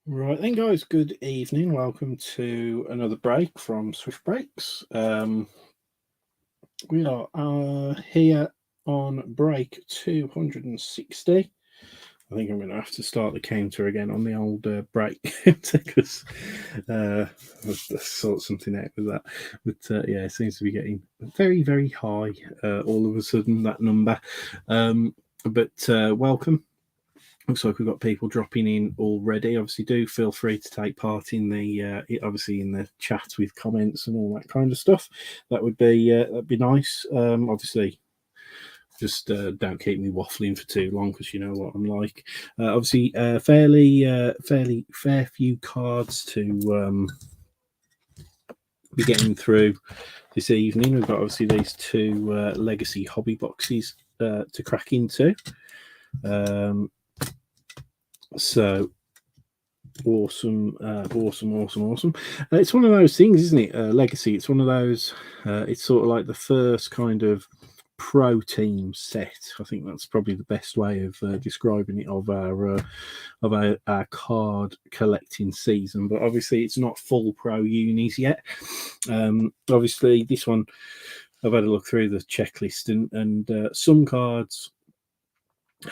Right then, guys. Good evening. Welcome to another break from Swift Breaks. We are here on break 260. I think I'm going to have to start the counter again on the old break because I'll sort something out with that. But yeah, it seems to be getting very, very high all of a sudden, that number. But welcome. Looks like we've got people dropping in already. Obviously, do feel free to take part in the obviously in the chat with comments and all that kind of stuff. That'd be nice. Obviously, just don't keep me waffling for too long because you know what I'm like. Obviously, fairly fair few cards to be getting through this evening. We've got obviously these two legacy hobby boxes to crack into. So awesome. It's one of those things, isn't it? Legacy. It's one of those. It's sort of like the first kind of pro team set. I think that's probably the best way of describing it of our card collecting season. But obviously, it's not full pro unis yet. Obviously, this one I've had a look through the checklist, and some cards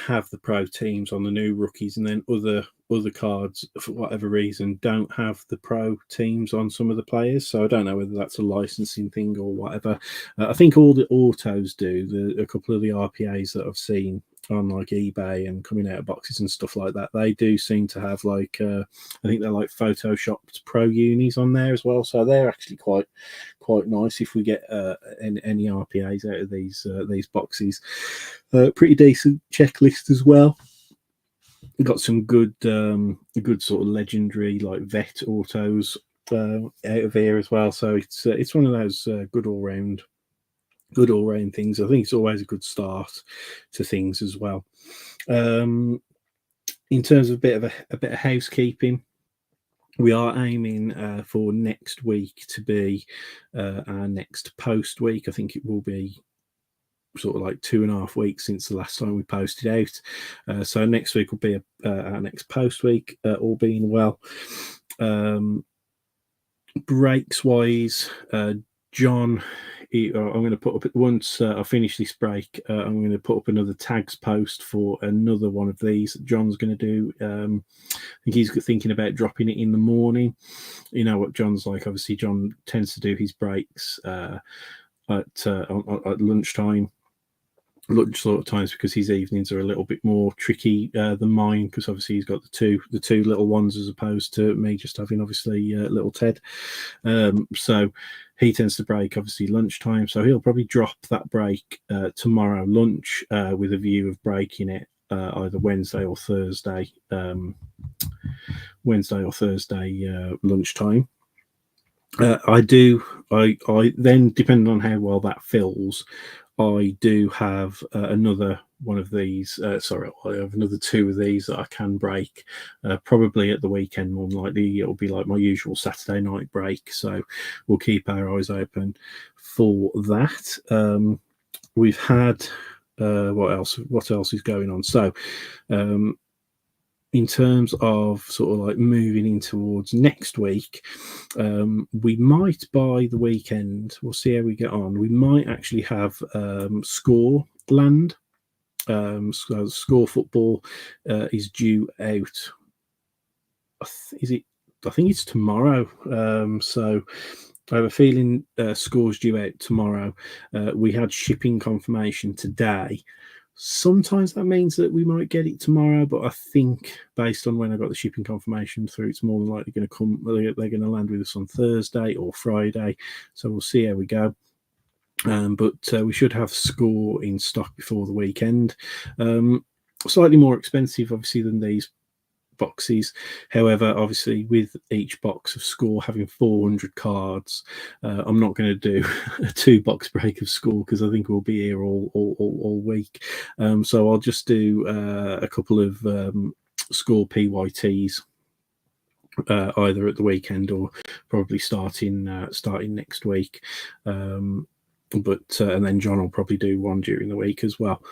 have the pro teams on the new rookies, and then other cards for whatever reason don't have the pro teams on some of the players. So I don't know whether that's a licensing thing or whatever. I think all the autos do. A couple of the RPAs that I've seen on like eBay and coming out of boxes and stuff like that, they do seem to have like I think they're like photoshopped pro unis on there as well. So they're actually quite nice if we get any RPAs out of these boxes. Pretty decent checklist as well. Got some good sort of legendary like vet autos out of here as well. So it's one of those good all round things. I think it's always a good start to things as well. In terms of a bit of housekeeping, we are aiming for next week to be our next post week. I think it will be sort of like 2.5 weeks since the last time we posted out. So next week will be our next post week, all being well. Breaks wise, John, I'm going to put up once I finish this break. I'm going to put up another tags post for another one of these. John's going to do. I think he's thinking about dropping it in the morning. You know what John's like. Obviously, John tends to do his breaks at lunchtime. Lunch sort of times because his evenings are a little bit more tricky than mine because obviously he's got the two little ones as opposed to me just having obviously little Ted. So he tends to break obviously lunchtime, so he'll probably drop that break tomorrow lunch with a view of breaking it either Wednesday or Thursday lunchtime. I then, depending on how well that fills, I do have another one of these. I have another two of these that I can break. Probably at the weekend, more than likely, it'll be like my usual Saturday night break. So we'll keep our eyes open for that. We've had what else? What else is going on? So in terms of sort of like moving in towards next week, we might by the weekend, we'll see how we get on. We might actually have Score land. So Score football is due out. Is it? I think it's tomorrow. So I have a feeling Score's due out tomorrow. We had shipping confirmation today. Sometimes that means that we might get it tomorrow, but I think based on when I got the shipping confirmation through, it's more than likely going to come. They're going to land with us on Thursday or Friday, so we'll see how we go. But we should have Score in stock before the weekend. Slightly more expensive, obviously, than these boxes. However, obviously, with each box of Score having 400 cards, I'm not going to do a 2-box break of Score because I think we'll be here all week. So I'll just do a couple of Score PYTs. Either at the weekend or probably starting next week, but and then John will probably do one during the week as well.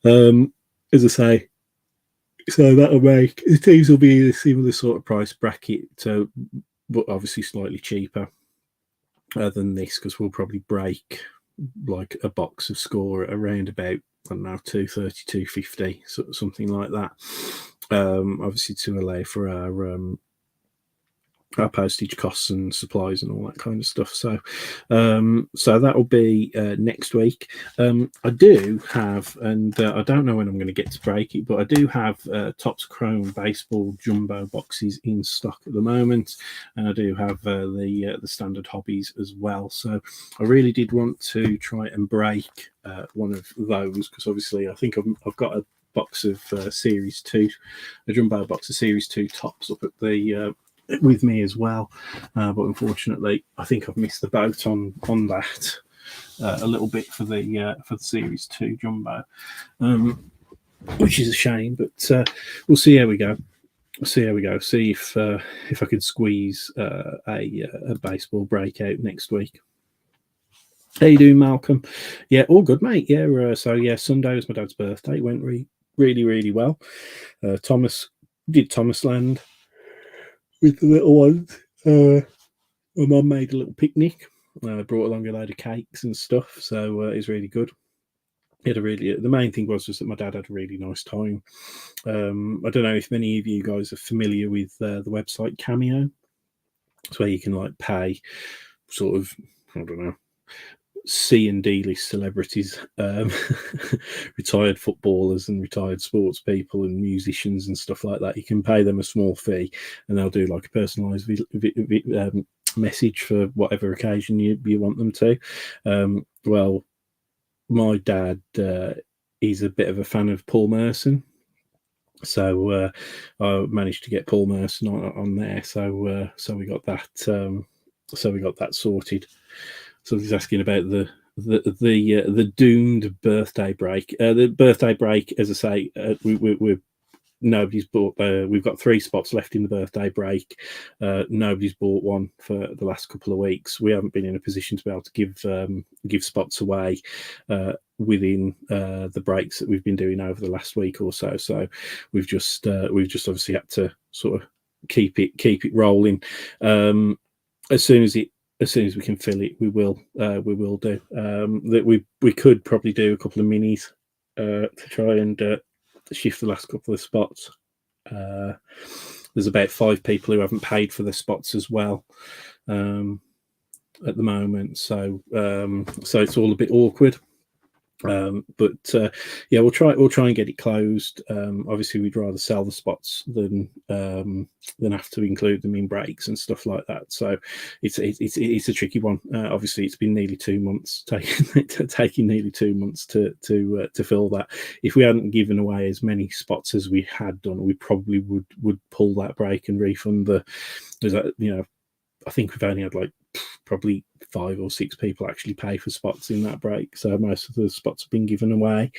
As I say, So that'll make the teams will be a similar sort of price bracket, but obviously slightly cheaper than this, because we'll probably break like a box of score at around about, I don't know, 230, 250, something like that. Obviously to allow for our postage costs and supplies and all that kind of stuff. So that will be next week. I do have, and I don't know when I'm going to get to break it, but I do have Topps Chrome baseball jumbo boxes in stock at the moment, and I do have the standard hobbies as well. So I really did want to try and break one of those, because obviously I think I've got a box of Series 2, a jumbo box of Series 2 Topps up at the with me as well, but unfortunately I think I've missed the boat on that a little bit for the Series 2 jumbo, which is a shame, but we'll see how we go. See if I can squeeze a baseball breakout next week. How you doing, Malcolm? Yeah, all good, mate. Yeah, Sunday was my dad's birthday. It went really well. Thomas did Thomasland with the little ones. My mum made a little picnic, brought along a load of cakes and stuff, so it was really good. The main thing was just that my dad had a really nice time. I don't know if many of you guys are familiar with the website Cameo. It's where you can like pay sort of, I don't know, C and D list celebrities, retired footballers and retired sports people and musicians and stuff like that. You can pay them a small fee, and they'll do like a personalised message for whatever occasion you want them to. Well, my dad is a bit of a fan of Paul Merson, so I managed to get Paul Merson on there. So we got that. So we got that sorted. So he's asking about the doomed birthday break. The birthday break, as I say, we're nobody's bought. We've got 3 spots left in the birthday break. Nobody's bought one for the last couple of weeks. We haven't been in a position to be able to give spots away within the breaks that we've been doing over the last week or so. So we've just obviously had to sort of keep it rolling. As soon as we can fill it, we will do. That we could probably do a couple of minis to try and shift the last couple of spots. There's about 5 people who haven't paid for the spots as well at the moment, so it's all a bit awkward. But we'll try and get it closed. Obviously, we'd rather sell the spots than have to include them in breaks and stuff like that. So it's a tricky one. Obviously, it's been nearly 2 months, taking nearly 2 months to fill that. If we hadn't given away as many spots as we had done, we probably would pull that break and refund I think we've only had like probably 5 or 6 people actually pay for spots in that break, so most of the spots have been given away.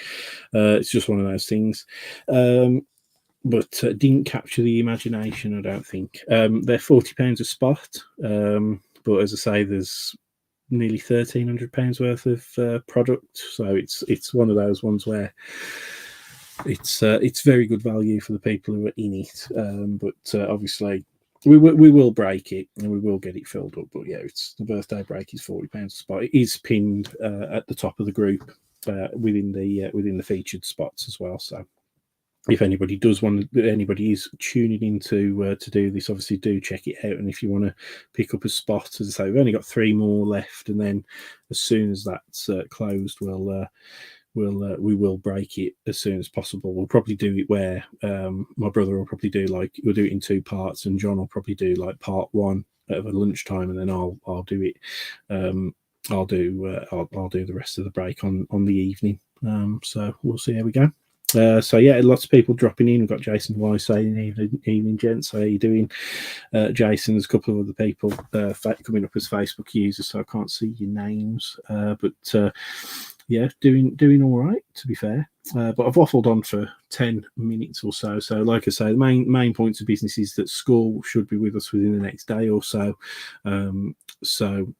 It's just one of those things, but didn't capture the imagination, I don't think. They're £40 a spot, but as I say, there's nearly £1,300 worth of product, so it's one of those ones where it's very good value for the people who are in it, but obviously we will break it and we will get it filled up. But yeah, it's the birthday break is £40 a spot. It is pinned at the top of the group within the featured spots as well. So if anybody is tuning in to do this, obviously do check it out. And if you want to pick up a spot, as I say, we've only got 3 more left, and then as soon as that's closed, we will break it as soon as possible. We'll probably do it where my brother will probably we'll do it in 2 parts, and John will probably do like part 1 at a lunchtime, and then I'll do it. I'll do the rest of the break on the evening. So we'll see how we go. So yeah, lots of people dropping in. We've got Jason Wise saying, evening gents, how are you doing? Jason, there's a couple of other people coming up as Facebook users, so I can't see your names, but yeah, doing all right, to be fair. But I've waffled on for 10 minutes or so. So like I say, the main points of business is that school should be with us within the next day or so. So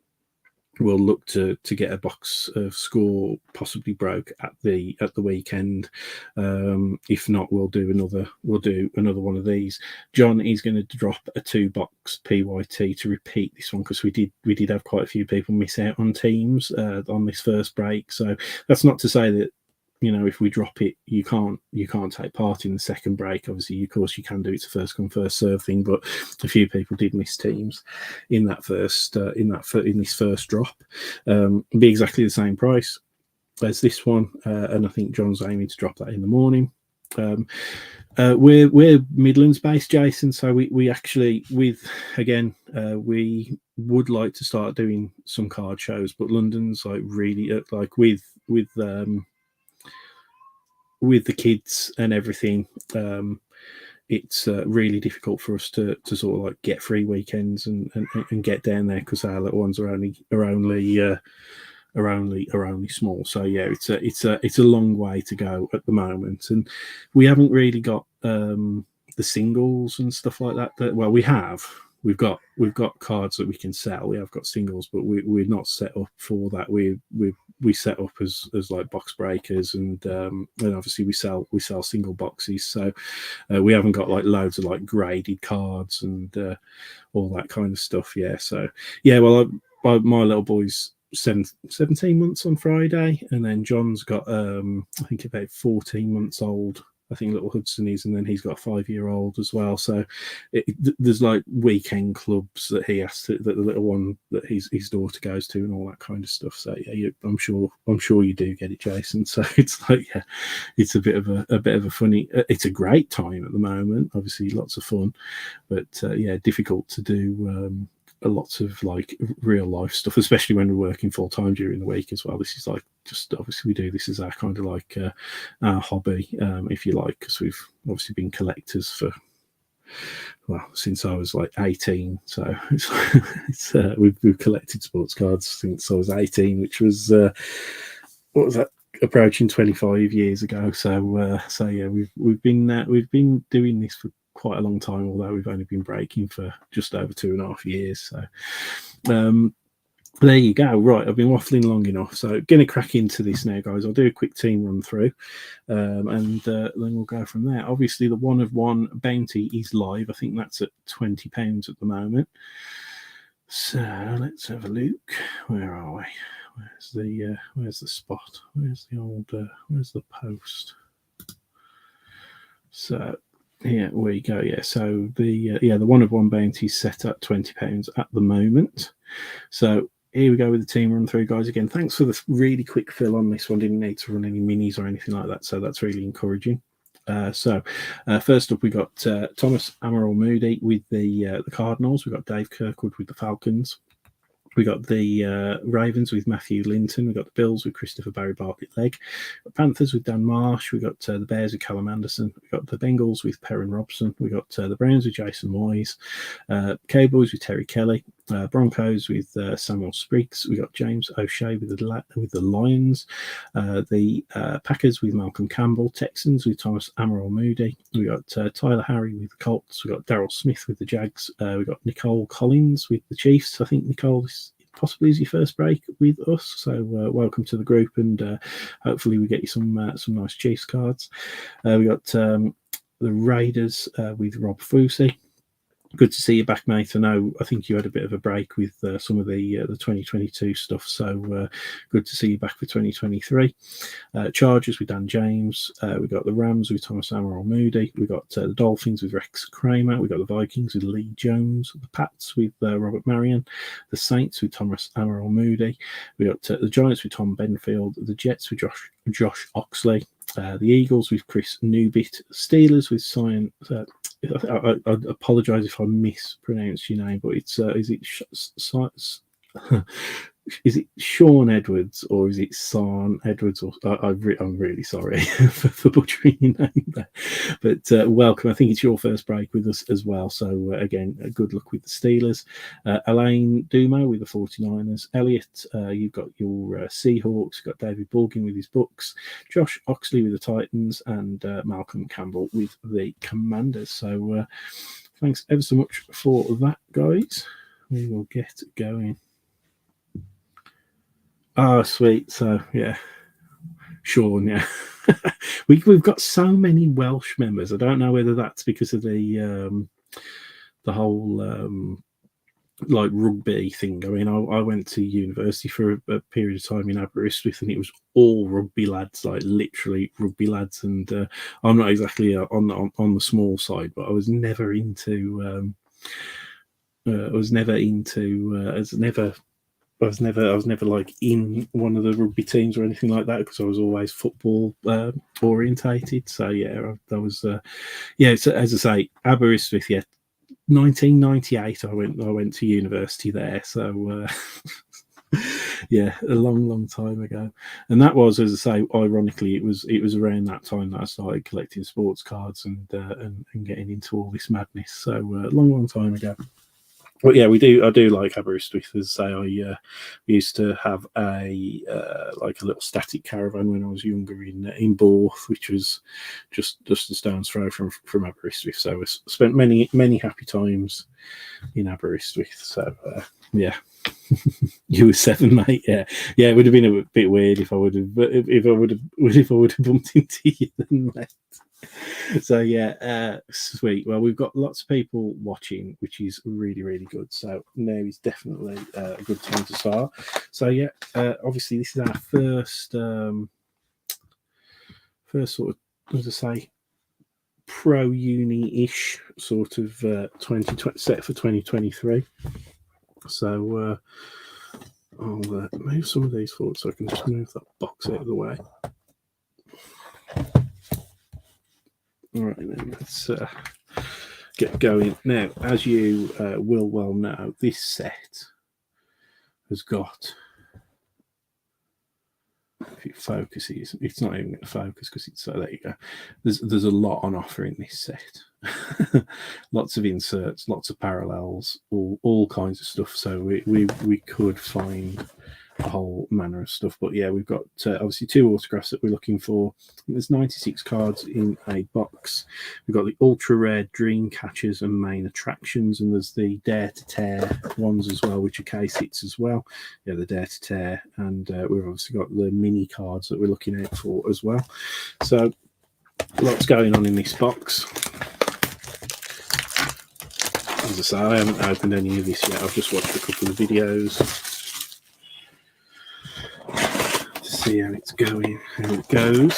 we'll look to get a box of Score possibly broke at the weekend. If not, we'll do another one of these. John is going to drop a 2-box PYT to repeat this one, because we did have quite a few people miss out on teams on this first break. So that's not to say that, if we drop it, you can't take part in the second break. Obviously, of course, you can do it. It's a first come first serve thing, but a few people did miss teams in that first in this first drop. Be exactly the same price as this one, and I think John's aiming to drop that in the morning. We're Midlands based, Jason, so we actually, we would like to start doing some card shows, but London's like really with the kids and everything, it's really difficult for us to sort of like get free weekends and get down there, because our little ones are only small. So yeah, it's a long way to go at the moment, and we haven't really got the singles and stuff like that. Well, we've got cards that we can sell. We have got singles, but we're not set up for that. We set up as like box breakers, and obviously we sell single boxes. So we haven't got like loads of like graded cards and all that kind of stuff. Yeah. So yeah, well, my little boy's 17 months on Friday, and then John's got I think about 14 months old. I think little Hudson is, and then he's got a 5-year-old as well. So there's like weekend clubs that he has to, that the little one that his daughter goes to, and all that kind of stuff. So yeah, I'm sure you do get it, Jason. So it's like, yeah, it's a bit of a funny. It's a great time at the moment. Obviously, lots of fun, but yeah, difficult to do. Lots of like real life stuff, especially when we're working full time during the week as well. This is like, just obviously we do this as our kind of like our hobby, if you like, because we've obviously been collectors for, well, since I was like 18. So we've collected sports cards since I was 18, which was what was that, approaching 25 years ago. So yeah, we've been doing this for quite a long time, although we've only been breaking for just over 2.5 years. So there you go. Right, I've been waffling long enough, so going to crack into this now, guys. I'll do a quick team run through, and then we'll go from there. Obviously, the 1 of 1 bounty is live. I think that's at £20 at the moment. So let's have a look. Where are we? Where's the spot? Where's the post? So here we go. Yeah, so the 1 of 1 bounty is set at £20 at the moment. So here we go with the team run through, guys. Again, thanks for the really quick fill on this one. Didn't need to run any minis or anything like that, so that's really encouraging. So first up, we got Thomas Amaral Moody with the Cardinals. We've got Dave Kirkwood with the Falcons. We got the Ravens with Matthew Linton. We got the Bills with Christopher Barry Bartlett-Legg. Panthers with Dan Marsh. We got the Bears with Callum Anderson. We got the Bengals with Perrin Robson. We got the Browns with Jason Moyes. Cowboys with Terry Kelly. Broncos with Samuel Spriggs. We got James O'Shea with the Lions. The Packers with Malcolm Campbell. Texans with Thomas Amaral Moody. We got Tyler Harry with the Colts. We got Daryl Smith with the Jags. We got Nicole Collins with the Chiefs. I think Nicole, this possibly is your first break with us, so welcome to the group, and hopefully we get you some nice Chiefs cards. We got the Raiders with Rob Fusi. Good to see you back, mate. I think you had a bit of a break with some of the 2022 stuff, so good to see you back for 2023. Chargers with Dan James. We got the Rams with Thomas Amaral Moody. We got the Dolphins with Rex Kramer. We got the Vikings with Lee Jones. The Pats with Robert Marion. The Saints with Thomas Amaral Moody. We got the Giants with Tom Benfield. The Jets with Josh Oxley. The Eagles with Chris Newbit. Steelers with Cyan. I apologise if I mispronounce your name, but it's is it Sean Edwards or is it Sean Edwards? Or I'm really sorry for butchering your name there, but welcome. I think it's your first break with us as well. So again, good luck with the Steelers. Elaine Dumo with the 49ers. Elliot, you've got your Seahawks. You've got David Bulgin with his Bucks. Josh Oxley with the Titans, and Malcolm Campbell with the Commanders. So thanks ever so much for that, guys. We will get going. Oh, sweet. So yeah, Sean. Yeah, we've got so many Welsh members. I don't know whether that's because of the whole like rugby thing. I mean, I went to university for a period of time in Aberystwyth, and it was all rugby lads, like literally rugby lads. And I'm not exactly on the small side, but I was never into. I was never into. I was never like in one of the rugby teams or anything like that because I was always football orientated. So yeah, I was. Yeah, so as I say, Aberystwyth. Yeah, 1998. I went to university there. So yeah, a long time ago. And that was, as I say, ironically, it was around that time that I started collecting sports cards and getting into all this madness. So long time ago. But yeah, I do like Aberystwyth. As I say, we used to have a like a little static caravan when I was younger in Borth, which was just a stone's throw from Aberystwyth. So I spent many happy times in Aberystwyth. So yeah, you were 7, mate. Yeah, yeah. It would have been a bit weird if I would have, if I would have bumped into you then, mate. So yeah, sweet. Well, we've got lots of people watching, which is really good. So now is definitely a good time to start. So yeah, obviously this is our first sort of, as I say, pro uni-ish sort of 2020 set for 2023. So I'll move some of these forward so I can just move that box out of the way. All right, then let's get going. Now, as you will well know, this set has got, if it focuses, it's not even going to focus because it's, so there you go. There's a lot on offer in this set. Lots of inserts, lots of parallels, all kinds of stuff. So we could find a whole manner of stuff. But yeah, we've got obviously 2 autographs that we're looking for. There's 96 cards in a box. We've got the ultra rare dream catchers and main attractions, and there's the dare to tear ones as well, which are case hits as well. Yeah, the dare to tear, and we've obviously got the mini cards that we're looking out for as well. So lots going on in this box. As I say, I haven't opened any of this yet. I've just watched a couple of videos to see how it's going, how it goes.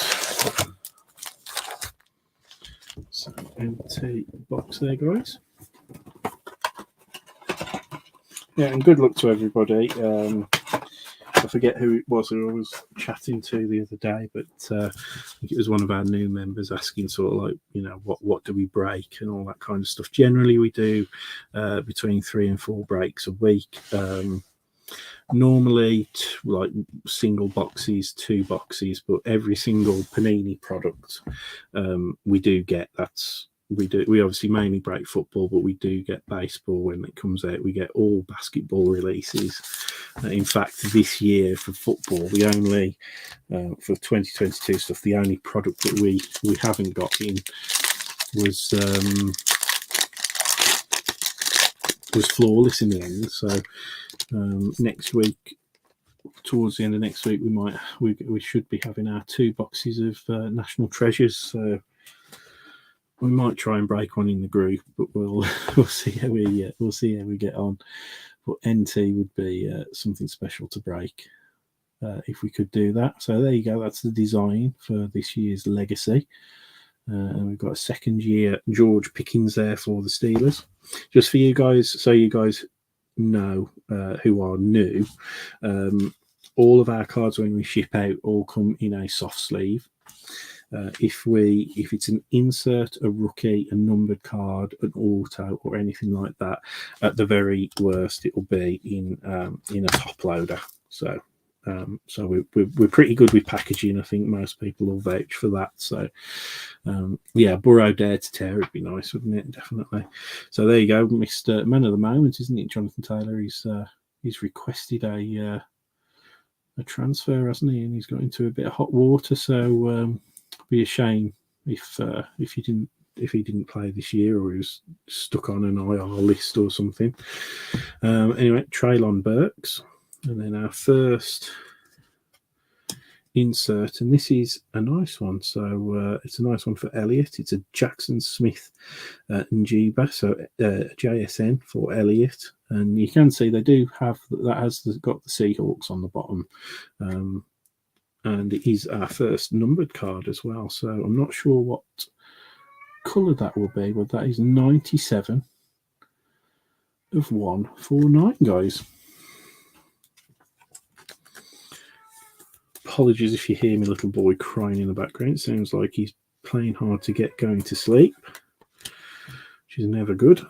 So empty box there, guys. Yeah, and good luck to everybody. I forget who it was who I was chatting to the other day, but I think it was one of our new members asking sort of like, you know, what do we break and all that kind of stuff. Generally, we do between 3 and 4 breaks a week. Normally, like single boxes, 2 boxes, but every single Panini product we do get. We obviously mainly break football, but we do get baseball when it comes out. We get all basketball releases. In fact, this year for football, the only for 2022 stuff, the only product that we haven't got in was Flawless in the end. So next week, towards the end of next week, we should be having our 2 boxes of National Treasures. So we might try and break one in the group, but we'll see how we get on. But NT would be something special to break if we could do that. So there you go. That's the design for this year's Legacy. And we've got a second year George Pickens there for the Steelers. Just for you guys, so you guys know who are new, all of our cards when we ship out all come in a soft sleeve. If it's an insert, a rookie, a numbered card, an auto, or anything like that, at the very worst, it will be in a top loader. So we're pretty good with packaging. I think most people will vouch for that. So yeah, Burrow Dare to Tear would be nice, wouldn't it? Definitely. So there you go, Mr. Man of the Moment, isn't it? Jonathan Taylor. He's requested a transfer, hasn't he? And he's got into a bit of hot water. So be a shame if he didn't play this year, or he was stuck on an IR list or something. Anyway, Traylon Burks, and then our first insert, and this is a nice one. So it's a nice one for Elliot. It's a Jackson Smith Njiba, so JSN for Elliot, and you can see they do have that has got the Seahawks on the bottom, and it is our first numbered card as well. So I'm not sure what colour that will be, but that is 97 of 149, guys. Apologies if you hear my little boy crying in the background. It sounds like he's playing hard to get going to sleep, which is never good.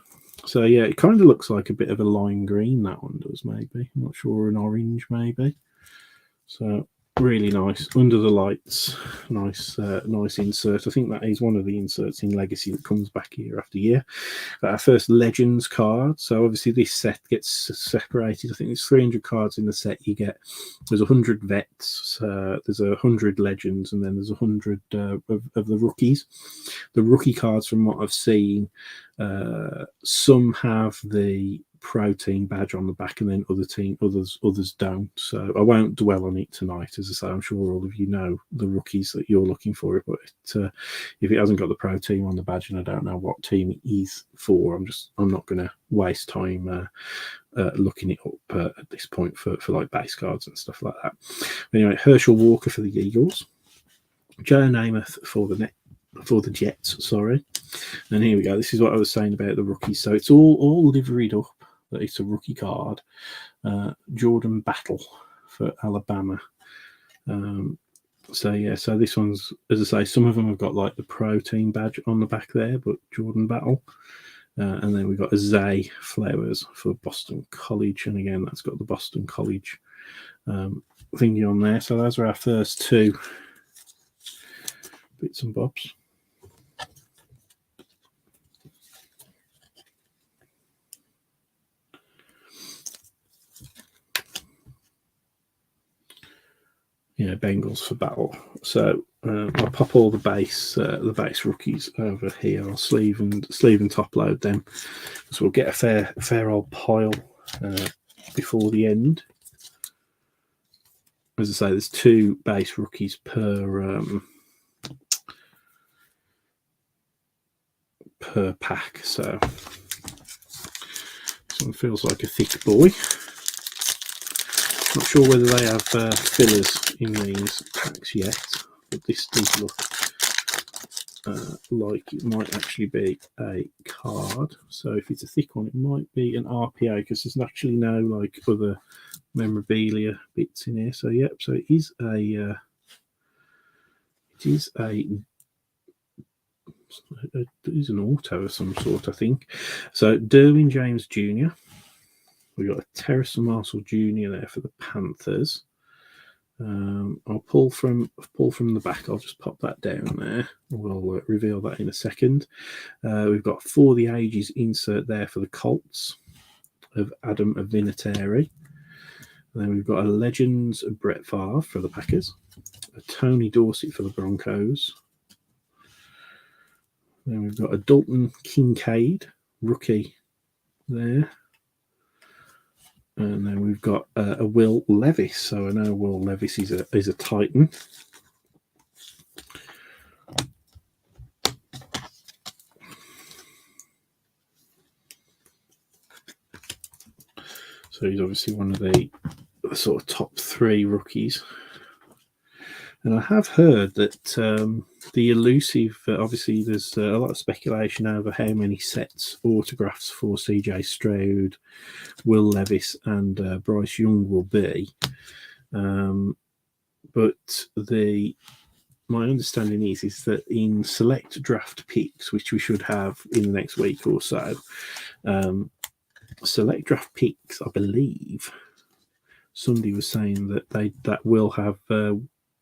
So yeah, it kind of looks like a bit of a lime green, that one does, maybe. I'm not sure, an orange maybe. So really nice, under the lights, nice insert. I think that is one of the inserts in Legacy that comes back year after year. Our first Legends card. So obviously this set gets separated. I think there's 300 cards in the set. You get, there's 100 vets, there's 100 Legends, and then there's 100 of the rookies. The rookie cards, from what I've seen, some have the Pro Team badge on the back, and then others don't. So I won't dwell on it tonight. As I say, I'm sure all of you know the rookies that you're looking for, but if it hasn't got the Pro Team on the badge and I don't know what team it is for, I'm not going to waste time looking it up at this point for like base cards and stuff like that. Anyway, Herschel Walker for the Eagles, Joe Namath for the Jets, sorry. And here we go. This is what I was saying about the rookies. So it's all liveried up that it's a rookie card. Jordan Battle for Alabama. So yeah, so this one's, as I say, some of them have got like the Pro Team badge on the back there, but Jordan Battle. And then we've got a Zay Flowers for Boston College, and again that's got the Boston College thingy on there. So those are our first two bits and bobs. Yeah, Bengals for Battle. So I'll pop all the base rookies over here. I'll sleeve and top load them, so we'll get a fair old pile before the end. As I say, there's 2 base rookies per pack. So this one feels like a thick boy. Not sure whether they have fillers in these packs yet, but this does look like it might actually be a card. So if it's a thick one, it might be an RPA, because there's actually no like other memorabilia bits in here. So yep, so it is an auto of some sort, I think. So Derwin James Jr. We've got a Terrace Marshall Jr. there for the Panthers. I'll pull from the back. I'll just pop that down there. We'll reveal that in a second. We've got For the Ages insert there for the Colts of Adam Vinatieri. And then we've got a Legends of Brett Favre for the Packers. A Tony Dorsett for the Broncos. Then we've got a Dalton Kincaid rookie there. And then we've got a Will Levis. So I know Will Levis is a Titan. So he's obviously one of the sort of top 3 rookies. And I have heard that the elusive, obviously there's a lot of speculation over how many sets autographs for CJ Stroud, Will Levis and Bryce Young will be. But my understanding is that in select draft picks, which we should have in the next week or so, select draft picks, I believe, somebody was saying that will have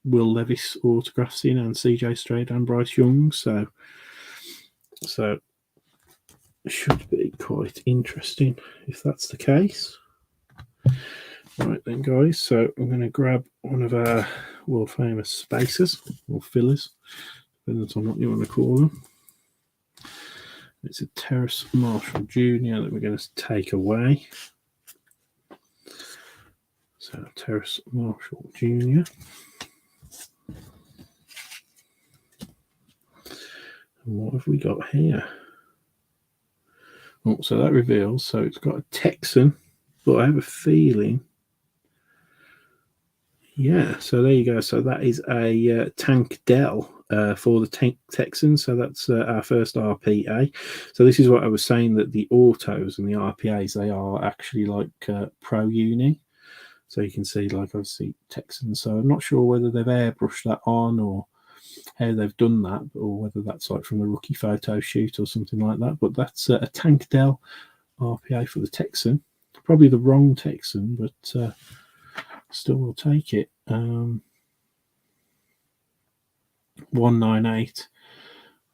Will Levis autographs in, and CJ Stroud and Bryce Young. So it should be quite interesting if that's the case. Right then, guys. So I'm going to grab one of our world famous spacers or fillers, depending on what you want to call them. It's a Terrace Marshall Jr. that we're going to take away. So Terrace Marshall Jr. And what have we got here? Oh, so that reveals, so it's got a Texan, but I have a feeling, yeah, so there you go. So that is a Tank Dell for the Texan. So that's our first RPA. So this is what I was saying, that the autos and the RPAs, they are actually like Pro Uni. So you can see, like, obviously Texan. So I'm not sure whether they've airbrushed that on or how they've done that, or whether that's like from the rookie photo shoot or something like that. But that's a Tank Dell RPA for the Texan. Probably the wrong Texan, but still will take it. 198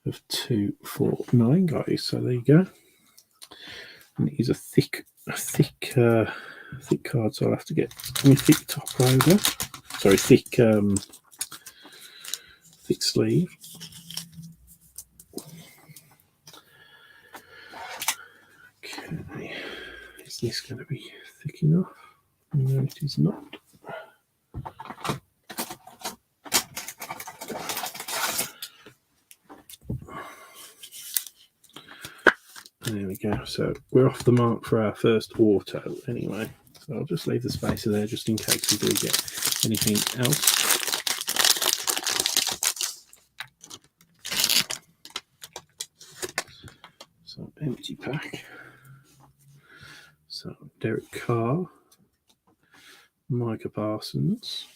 of 249, guys. So there you go. And it is a thick card, so I'll have to get my thick top over. Sorry, thick sleeve. Okay, is this going to be thick enough? No, it is not. There we go. So we're off the mark for our first auto anyway. So I'll just leave the spacer there just in case we do get anything else. So empty pack. So Derek Carr, Micah Parsons,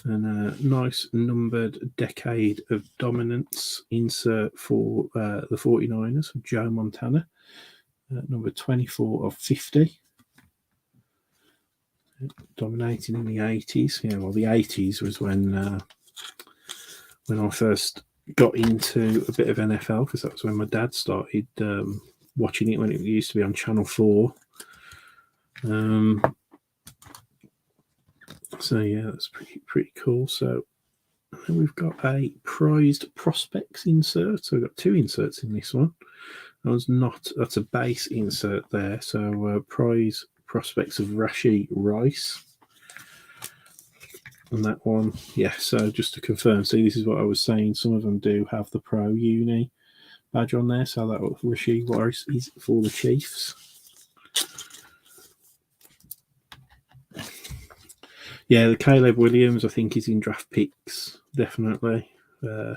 and a nice numbered Decade of Dominance insert for the 49ers of Joe Montana, number 24 of 50. Dominating in the 80s. Yeah, well, the 80s was when I first got into a bit of NFL, because that was when my dad started watching it when it used to be on Channel 4. So yeah, that's pretty cool. So then we've got a prized prospects insert. So we've got two inserts in this one. That's a base insert there. So prize prospects of Rashee Rice. And that one, yeah, so just to confirm, see, this is what I was saying, some of them do have the Pro Uni badge on there, so that Rashee Rice is for the Chiefs. Yeah, the Caleb Williams, I think, is in draft picks, definitely.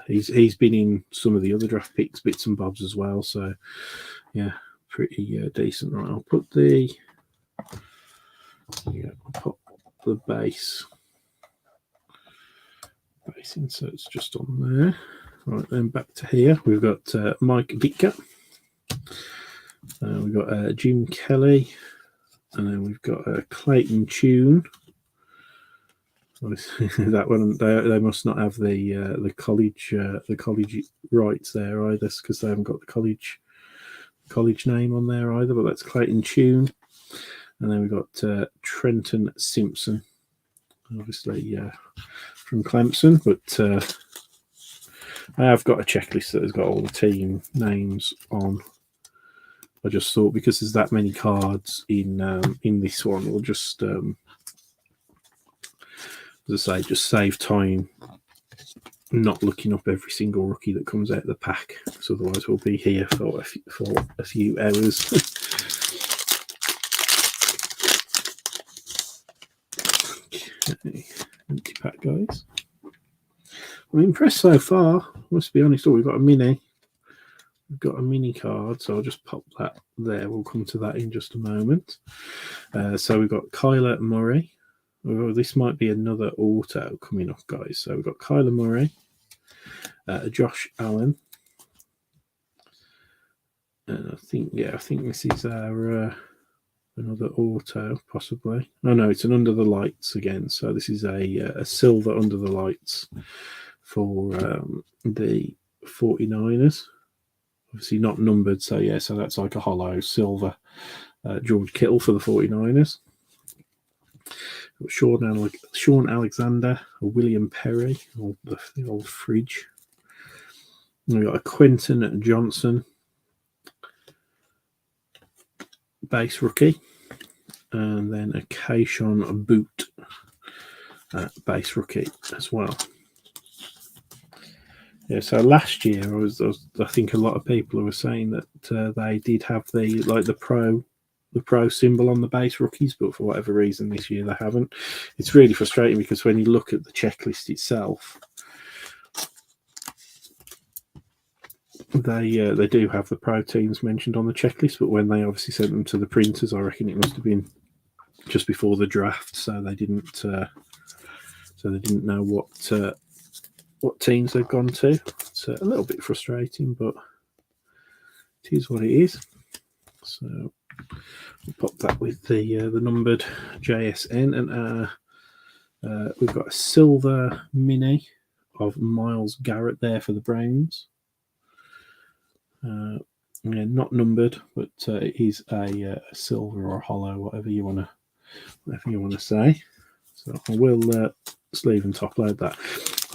He's been in some of the other draft picks, bits and bobs as well, so yeah, pretty decent. Right, I'll put the base inserts just on there. Right, then back to here. We've got Mike Ditka. We've got Jim Kelly. And then we've got Clayton Tune. That one, they must not have the college rights there either, because they haven't got the college name on there either. But that's Clayton Tune. And then we've got Trenton Simpson, obviously from Clemson, but I have got a checklist that has got all the team names on. I just thought, because there's that many cards in this one, we'll just, as I say, just save time not looking up every single rookie that comes out of the pack, because otherwise we'll be here for a few hours. Okay, empty pack, guys. I'm impressed so far, must be honest. Oh, we've got a mini. We've got a mini card, so I'll just pop that there. We'll come to that in just a moment. So we've got Kyler Murray. Oh, this might be another auto coming up, guys. So we've got Kyler Murray, Josh Allen, and I think this is our another auto, possibly. Oh no, it's an Under the Lights again. So this is a silver Under the Lights for the 49ers. Obviously not numbered, so yeah, so that's like a hollow silver George Kittle for the 49ers. Sean Alexander, William Perry, the old fridge. And we've got a Quentin Johnson, base rookie, and then a Kayshon Boot base rookie as well. Yeah, so last year I think a lot of people were saying that they did have the pro symbol on the base rookies, but for whatever reason this year they haven't. It's really frustrating because when you look at the checklist itself, they do have the pro teams mentioned on the checklist, but when they obviously sent them to the printers, I reckon it must have been just before the draft, so they didn't know what teams they've gone to. It's a little bit frustrating, but it is what it is. So we'll pop that with the numbered JSN, and we've got a silver mini of Myles Garrett there for the Browns. Yeah, not numbered, but it is a silver or hollow, whatever you want to say. So I will sleeve and top load that.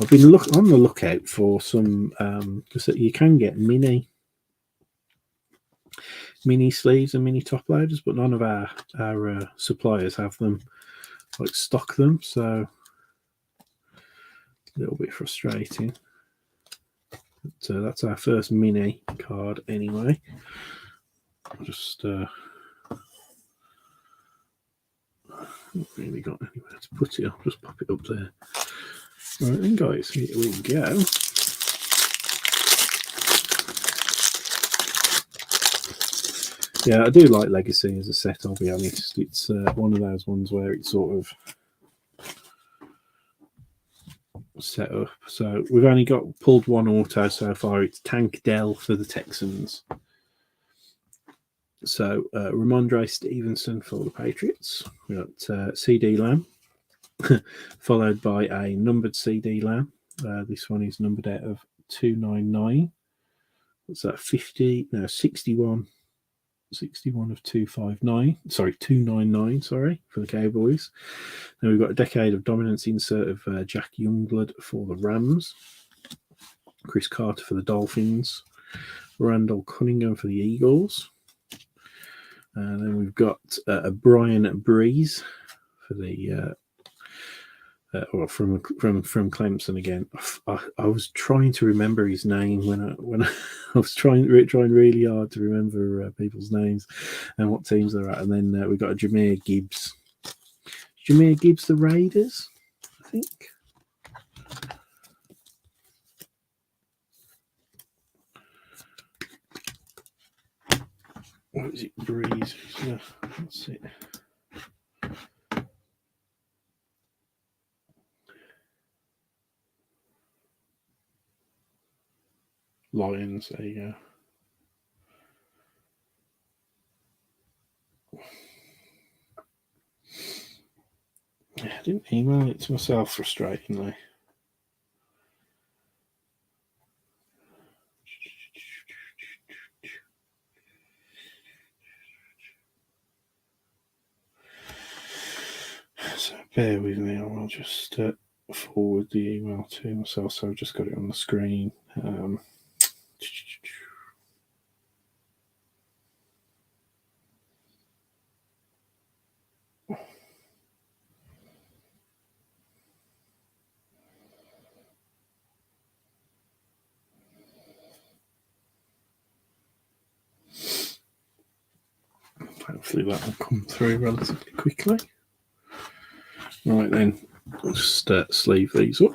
I've been on the lookout for some because you can get mini sleeves and mini top loaders, but none of our suppliers have them, like stock them. So a little bit frustrating. But that's our first mini card anyway. I'll just not really got anywhere to put it. I'll just pop it up there. Right then, guys, here we go. Yeah, I do like Legacy as a set, I'll be honest. It's one of those ones where it's sort of set up. So we've only pulled one auto so far. It's Tank Dell for the Texans. So Ramondre Stevenson for the Patriots. We've got CD Lamb, followed by a numbered CD Lamb. This one is numbered out of 299. What's that? 61 of 259. Sorry, 299. Sorry, for the Cowboys. Then we've got a Decade of Dominance insert of Jack Youngblood for the Rams. Chris Carter for the Dolphins. Randall Cunningham for the Eagles. And then we've got a Brian Breeze for the from Clemson again. I was trying to remember his name when I was trying really hard to remember people's names and what teams they're at. And then we've got a Jahmyr Gibbs. Jahmyr Gibbs, the Raiders, I think. What is it? Breeze. Yeah, that's it. Lions, there you go. Yeah, I didn't email it to myself, frustratingly. So bear with me, I'll just forward the email to myself. So I've just got it on the screen. Hopefully that will come through relatively quickly. Right then, I'll just sleeve these up.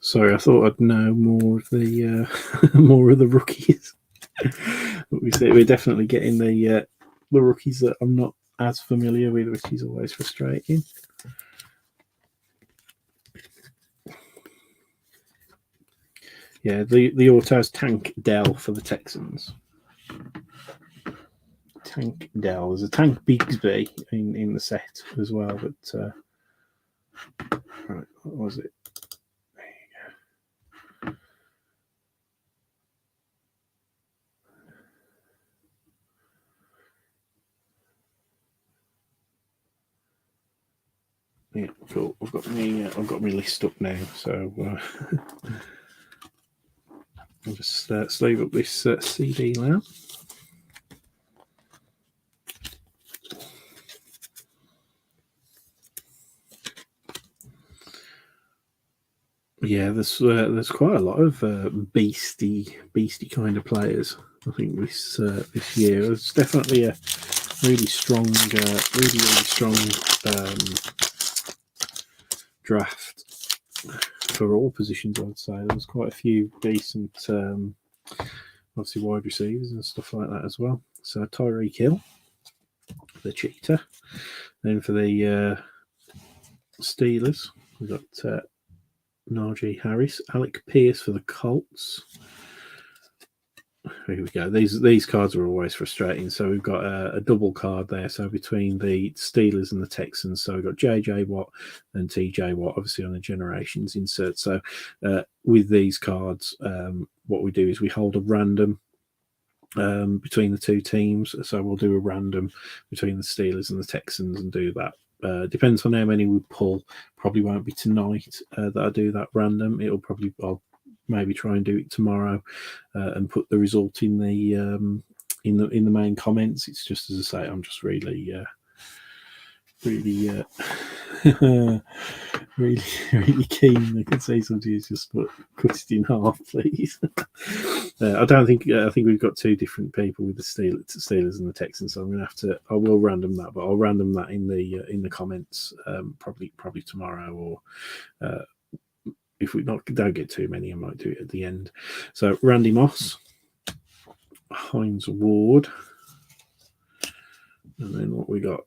Sorry, I thought I'd know more of the rookies. But we're definitely getting the rookies that I'm not as familiar with, which is always frustrating. Yeah, the auto's Tank Dell for the Texans. Tank Dell. There's a Tank Bigsby in the set as well, but right, what was it? There you go. Yeah, cool. I've got my list up now, so I'll just sleeve up this CD Lamb. Yeah, there's quite a lot of beastie kind of players. I think this year it's definitely a really strong, really strong draft for all positions. I'd say there was quite a few decent, obviously wide receivers and stuff like that as well. So Tyreek Hill, the cheetah. Then for the Steelers, we've got Najee Harris, Alec Pierce for the Colts. Here we go. These cards are always frustrating. So we've got a double card there. So between the Steelers and the Texans. So we've got JJ Watt and TJ Watt, obviously on the generations insert. So with these cards, what we do is we hold a random between the two teams. So we'll do a random between the Steelers and the Texans and do that. Depends on how many we pull. Probably won't be tonight that I do that random. I'll maybe try and do it tomorrow and put the result in the main comments. It's just, as I say, I'm just really really keen. I can say somebody just cut it in half, please. I think we've got two different people with the Steelers and the Texans, so I'm gonna have to. I will random that, but I'll random that in the comments probably tomorrow, or if we don't get too many, I might do it at the end. So Randy Moss, Hines Ward, and then what we got?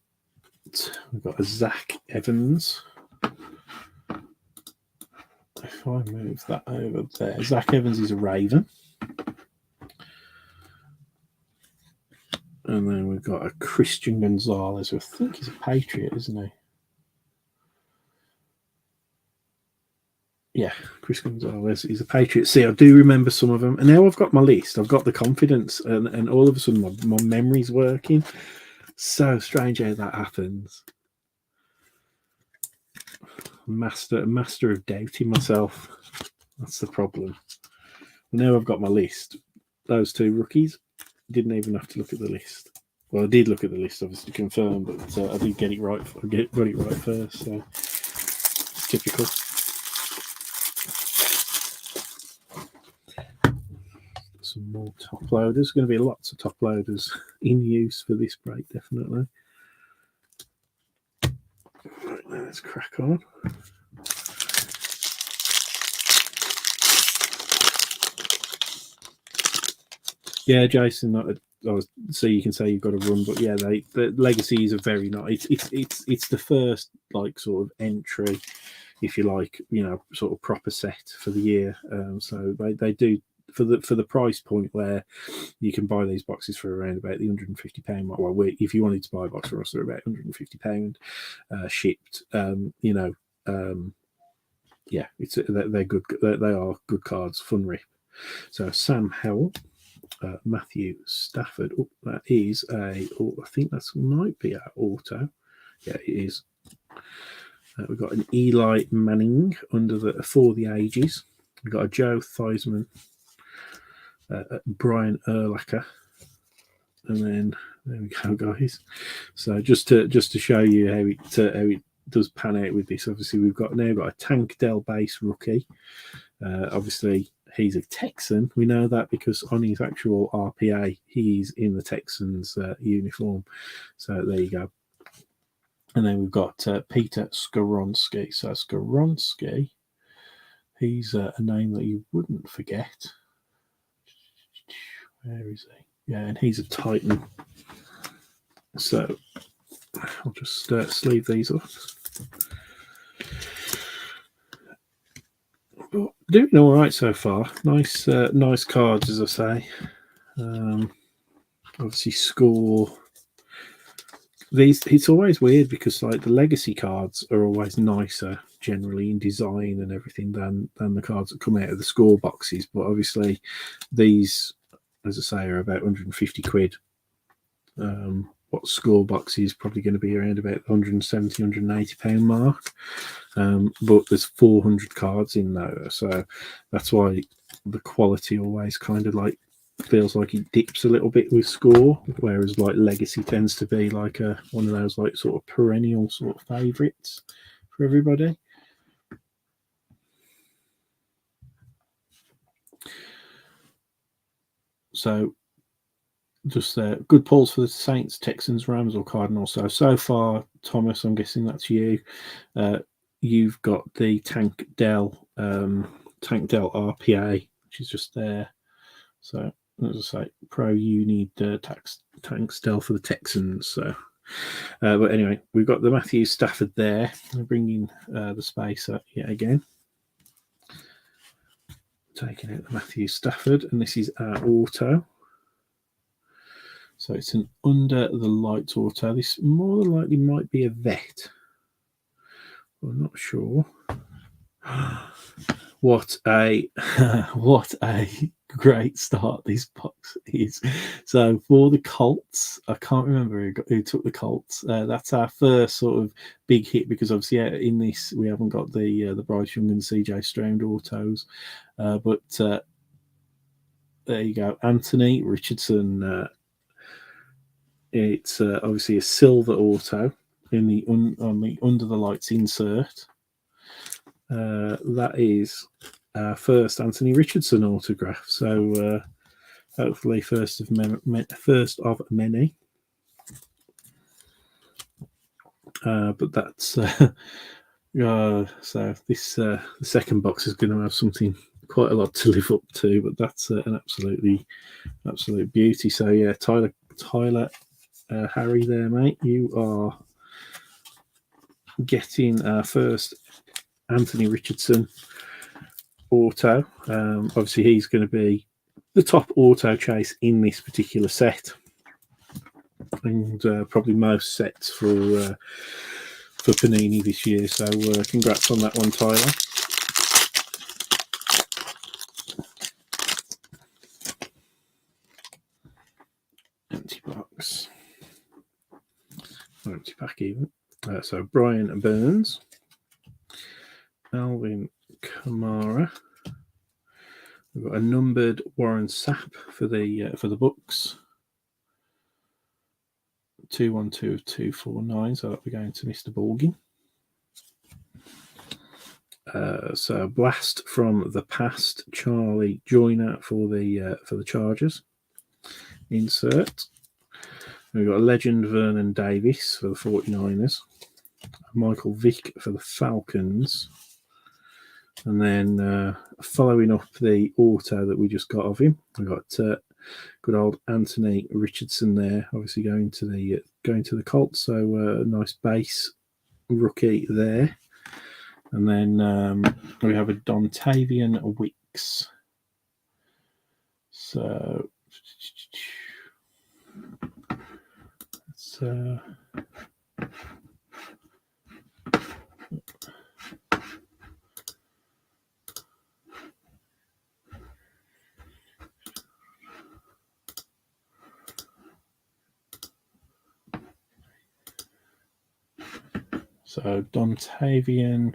We've got a Zach Evans. If I move that over there, Zach Evans is a Raven. And then we've got a Christian Gonzalez, who I think he's a Patriot, isn't he? Yeah, Chris Gonzalez is a Patriot. See, I do remember some of them. And now I've got my list. I've got the confidence, and all of a sudden my memory's working. So strange how that happens. Master of doubting myself. That's the problem. Now I've got my list. Those two rookies, didn't even have to look at the list. Well, I did look at the list, obviously, to confirm, but I didn't get it right. Got it right first, so it's typical. Some more top loaders. Going to be lots of top loaders in use for this break, definitely. Right, now let's crack on. Yeah, Jason, so you can say you've got to run, but yeah, the legacies are very nice. It's the first sort of entry, if you like, sort of proper set for the year. So they do for the price point where you can buy these boxes for around about the £150 mark. Well, if you wanted to buy a box for us, they're about £150 shipped. Yeah, they're good. They are good cards, fun rip. So Sam Howell. Matthew Stafford. Oh, that is I think that might be our auto. Yeah, it is. We've got an Eli Manning for the ages. We've got a Joe Theismann, Brian Urlacher, and then there we go, guys. So just to show you how it does pan out with this. Obviously, we've now got a Tank Dell base rookie. Obviously, he's a Texan. We know that because on his actual RPA, he's in the Texans uniform. So there you go. And then we've got Peter Skoronski. So Skoronski, he's a name that you wouldn't forget. Where is he? Yeah, and he's a Titan. So I'll just sleeve these off. But doing all right so far. Nice cards, as I say. Obviously, score. It's always weird because the legacy cards are always nicer generally in design and everything than the cards that come out of the score boxes. But obviously, these, as I say, are about £150. What score box is probably going to be around about £170, £180 mark. But there's 400 cards in there, so that's why the quality always kind of feels like it dips a little bit with score, whereas legacy tends to be one of those sort of perennial sort of favourites for everybody. So just good polls for the Saints, Texans, Rams, or Cardinals. So far, Thomas, I'm guessing that's you. You've got the Tank Dell RPA, which is just there. So as I say, Pro Uni Tank Dell for the Texans. So, but anyway, we've got the Matthew Stafford there. I'm bringing the space up yet again. Taking out the Matthew Stafford, and this is our auto. So it's an under the lights auto. This more than likely might be a vet. I'm not sure. What a great start this box is. So for the Colts, I can't remember who took the Colts. That's our first sort of big hit, because obviously in this we haven't got the Bryce Young and CJ Stroud autos, but there you go, Anthony Richardson. It's obviously a silver auto in the on the under the lights insert. That is our first Anthony Richardson autograph. So hopefully first of many. But that's so this the second box is going to have something quite a lot to live up to. But that's an absolute beauty. So yeah, Tyler Harry there, mate. You are getting our first Anthony Richardson auto. Obviously, he's going to be the top auto chase in this particular set, and probably most sets for Panini this year. So congrats on that one, Tyler. Empty box. Empty pack even. So Brian Burns. Alvin Kamara. We've got a numbered Warren Sapp for the books. 212 of 249, so that'll be going to Mr. Borgin. So Blast from the Past, Charlie Joyner for the Chargers. Insert. We've got a legend Vernon Davis for the 49ers. Michael Vick for the Falcons. And then following up the auto that we just got of him, we've got good old Anthony Richardson there, obviously going to the Colts. So nice base rookie there. And then we have a Dontavian Wicks. So it's so Dontavian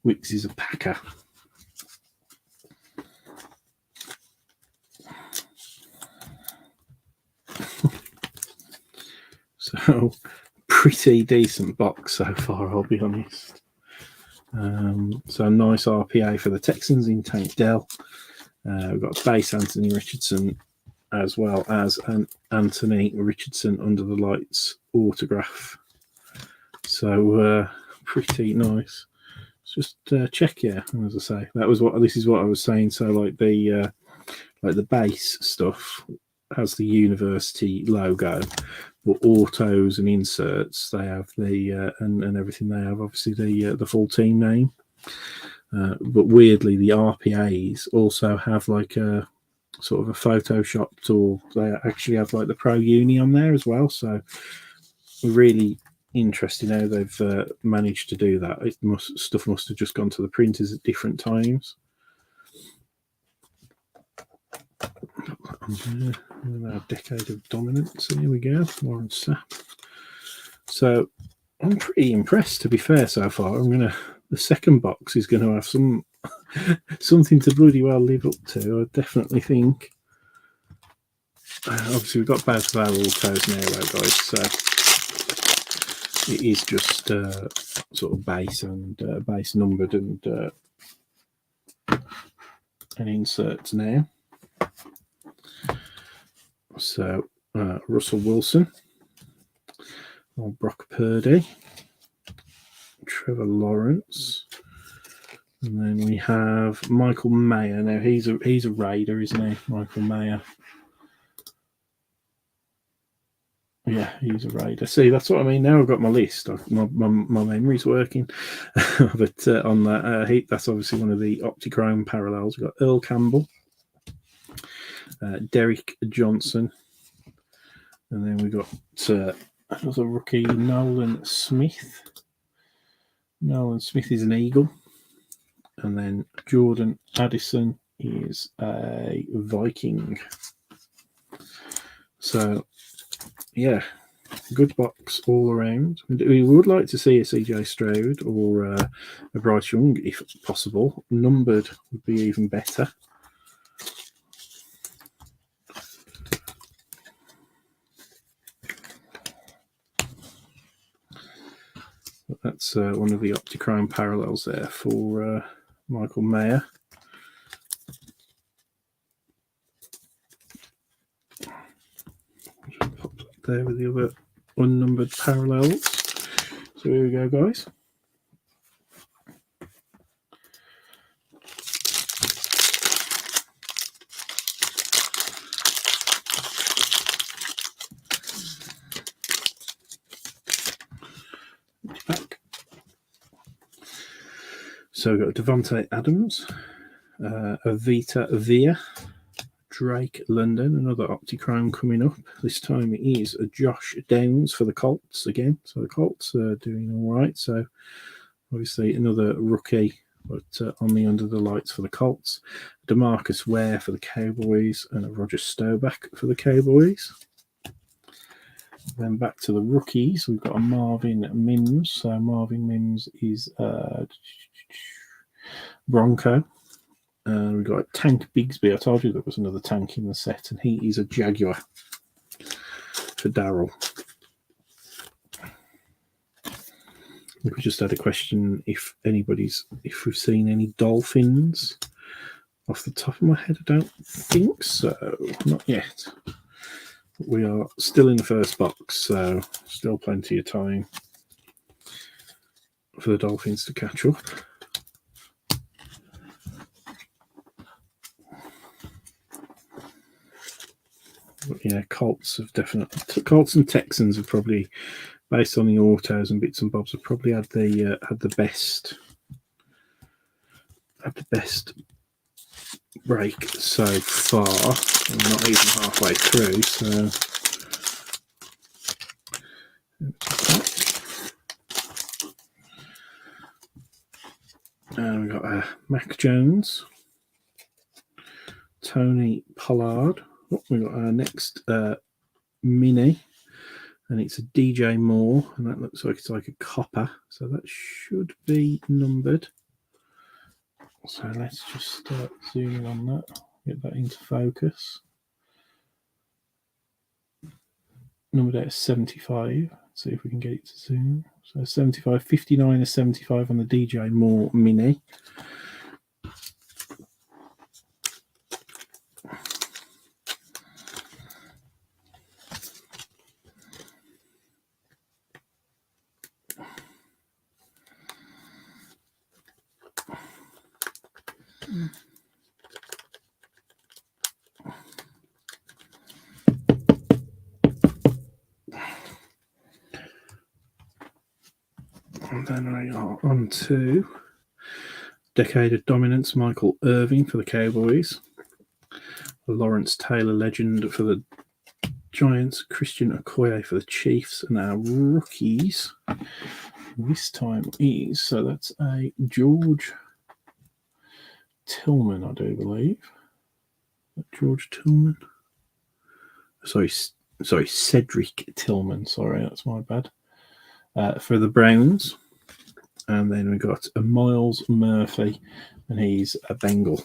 Wicks is a Packer. So pretty decent box so far, I'll be honest. So nice RPA for the Texans in Tank Dell. We've got base Anthony Richardson as well as an Anthony Richardson under the lights autograph. So pretty nice. Just check, yeah. As I say, this is what I was saying. So like the base stuff has the university logo, but autos and inserts, they have the and everything, they have obviously the full team name. But weirdly, the RPAs also have like a sort of a photoshopped, or they actually have like the Pro Uni on there as well. So really interesting how they've managed to do that. Stuff must have just gone to the printers at different times. Our decade of dominance. Here we go, Warren Sapp. So I'm pretty impressed, to be fair, so far. The second box is going to have something to bloody well live up to, I definitely think. Obviously, we've got both of our autos now, though, guys. So it is just sort of base and base numbered and inserts now. So Russell Wilson, or Brock Purdy, Trevor Lawrence, and then we have Michael Mayer. Now he's a Raider, isn't he? Michael Mayer. Yeah, he's a Raider. See, that's what I mean. Now I've got my list. My memory's working. But on that, that's obviously one of the Optichrome parallels. We've got Earl Campbell, Derek Johnson, and then we've got another rookie, Nolan Smith. Nolan Smith is an Eagle. And then Jordan Addison is a Viking. So, yeah, good box all around. We would like to see a CJ Stroud or a Bryce Young, if possible. Numbered would be even better. But that's one of the Optichrome parallels there for Michael Mayer. Just pop that there with the other unnumbered parallels. So here we go, guys. Back. So we've got Devontae Adams, Avita Via, Drake London, another Optichrome coming up. This time it is Josh Downs for the Colts again. So the Colts are doing all right. So obviously another rookie, but on the under the lights for the Colts. DeMarcus Ware for the Cowboys and a Roger Staubach for the Cowboys. Then back to the rookies, we've got a Marvin Mims. So Marvin Mims is Bronco. We've got Tank Bigsby. I told you there was another tank in the set, and he is a Jaguar for Darryl. We just had a question if we've seen any dolphins. Off the top of my head, I don't think so. Not yet. We are still in the first box, so still plenty of time for the Dolphins to catch up. But yeah, Colts and Texans have probably, based on the autos and bits and bobs, have probably had the best break so far. We're not even halfway through, so we've got Mac Jones, Tony Pollard. We've got our next mini, and it's a DJ Moore, and that looks like it's like a copper, so that should be numbered. So let's just start zooming on that, get that into focus. Numbered out 75. Let's see if we can get it to zoom. So 75, 59 is 75 on the DJ Moore mini. And then we are on to Decade of Dominance, Michael Irving for the Cowboys, Lawrence Taylor legend for the Giants, Christian Okoye for the Chiefs, and our rookies this time is, so that's a George Tillman, I do believe. George Tillman. Sorry, Cedric Tillman. Sorry, that's my bad. For the Browns. And then we got a Miles Murphy, and he's a Bengal.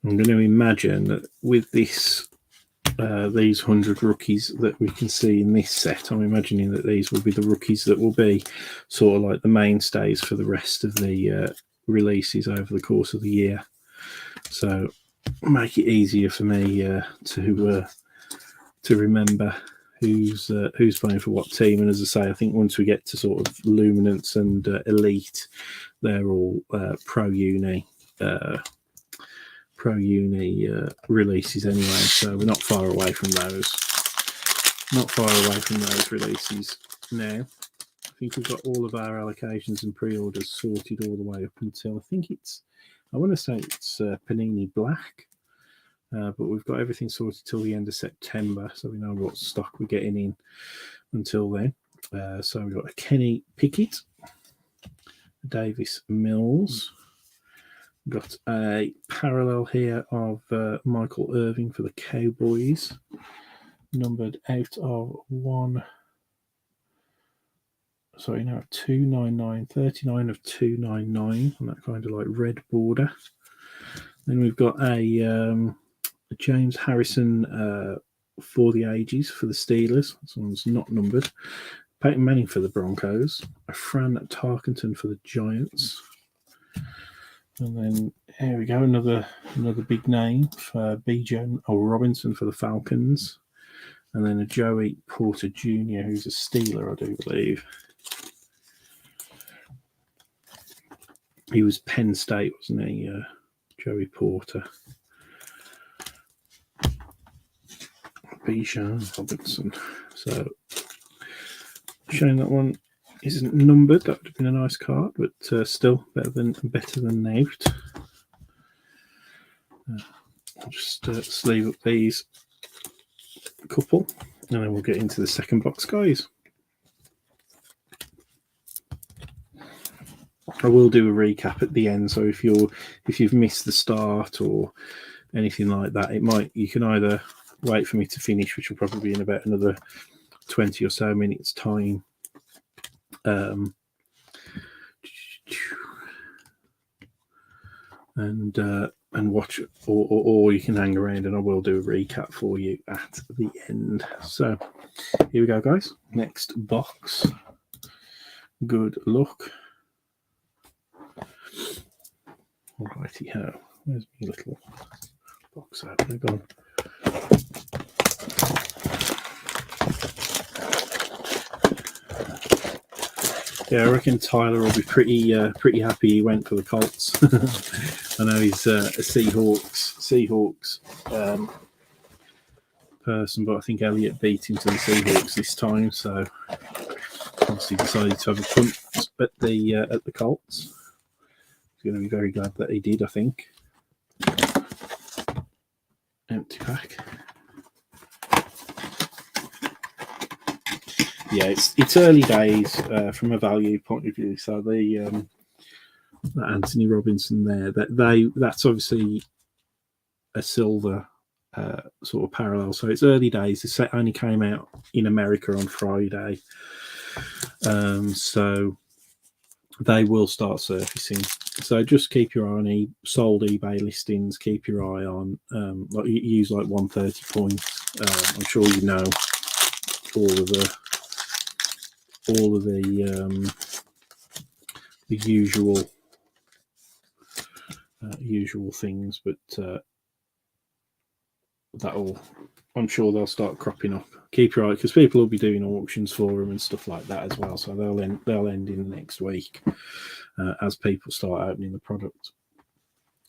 I'm going to imagine that with this, these 100 rookies that we can see in this set, I'm imagining that these will be the rookies that will be sort of like the mainstays for the rest of the releases over the course of the year. so make it easier for me to remember who's playing for what team. And as I say, I think once we get to sort of Luminance and Elite, they're all pro uni releases anyway, so we're not far away from those. Releases now. I think we've got all of our allocations and pre-orders sorted all the way up until I want to say it's Panini Black, but we've got everything sorted till the end of September, so we know what stock we're getting in until then. So we've got a Kenny Pickett, Davis Mills, got a parallel here of Michael Irving for the Cowboys, numbered out of 299, 39 of 299 on that kind of like red border. Then we've got a James Harrison for the ages for the Steelers. This one's not numbered. Peyton Manning for the Broncos. A Fran Tarkenton for the Giants. And then here we go, another big name for Bijan Robinson for the Falcons. And then a Joey Porter Jr., who's a Steeler, I do believe. He was Penn State, wasn't he, Joey Porter? Bijan Robinson. So, showing that one isn't numbered. That would have been a nice card, but still better than out. I'll just sleeve up these couple, and then we'll get into the second box, guys. I will do a recap at the end, so if you've missed the start or anything like that, you can either wait for me to finish, which will probably be in about another 20 or so minutes time. And watch, or you can hang around, and I will do a recap for you at the end. So here we go, guys. Next box. Good luck. Righty ho. Where's my little box opener gone? Yeah, I reckon Tyler will be pretty happy he went for the Colts. I know he's a Seahawks person, but I think Elliot beat him to the Seahawks this time, so obviously decided to have a punt at the Colts. He's going to be very glad that he did, I think. Empty pack. Yeah, it's early days from a value point of view. So the Anthony Robinson there, that's obviously a silver sort of parallel. So it's early days. The set only came out in America on Friday, so they will start surfacing. So just keep your eye on sold eBay listings. Keep your eye on use like 130 points. I'm sure you know all of the usual things, but I'm sure they'll start cropping up. Keep your eye, because people will be doing auctions for them and stuff like that as well. So they'll end in the next week as people start opening the product.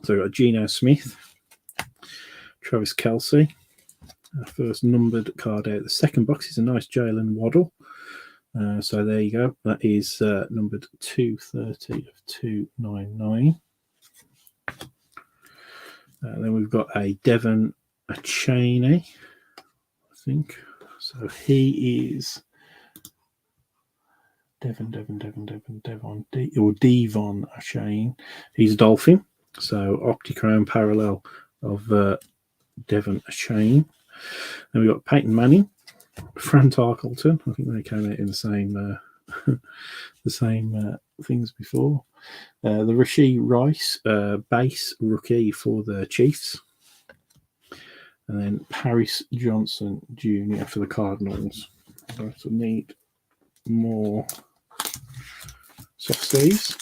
So we've got Geno Smith, Travis Kelce, our first numbered card out. The second box is a nice Jalen Waddle. So there you go. That is numbered 230 of 299. Then we've got a Devon Achane, I think. So he is Devon Achane. He's a Dolphin. So Optichrome parallel of Devon Achane. Then we've got Peyton Manning, Fran Tarkenton. I think they came out in the same things before. The Rashee Rice base rookie for the Chiefs. And then Paris Johnson Jr. for the Cardinals. So we need more soft sleeves.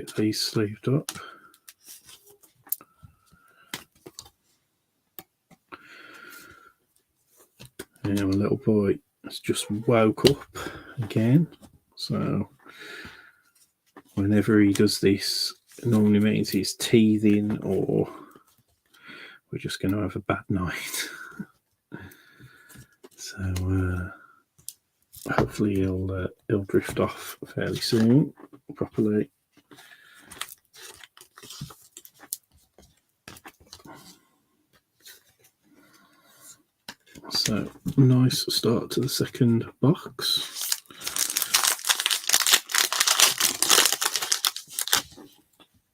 get these sleeved up. And my little boy has just woke up again. So whenever he does this, it normally means he's teething or we're just going to have a bad night. So hopefully he'll drift off fairly soon, properly. So nice start to the second box.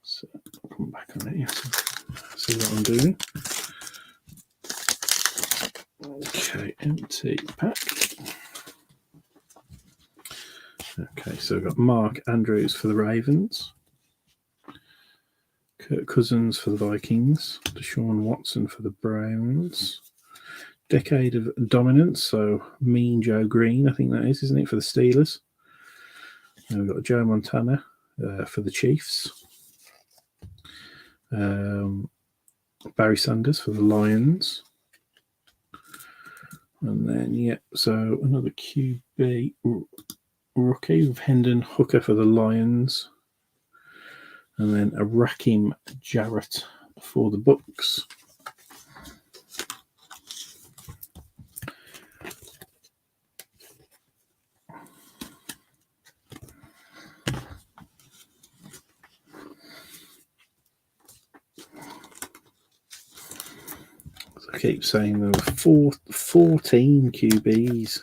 So I'll come back on it. See what I'm doing. Okay, empty pack. Okay, so we've got Mark Andrews for the Ravens, Kirk Cousins for the Vikings, Deshaun Watson for the Browns, Decade of Dominance, so Mean Joe Green, I think that is, isn't it, for the Steelers. And we've got Joe Montana for the Chiefs, Barry Sanders for the Lions, and then, yeah, so another QB rookie with Hendon Hooker for the Lions, and then a Raheem Jarrett for the Bucks. I keep saying there were 14 QBs.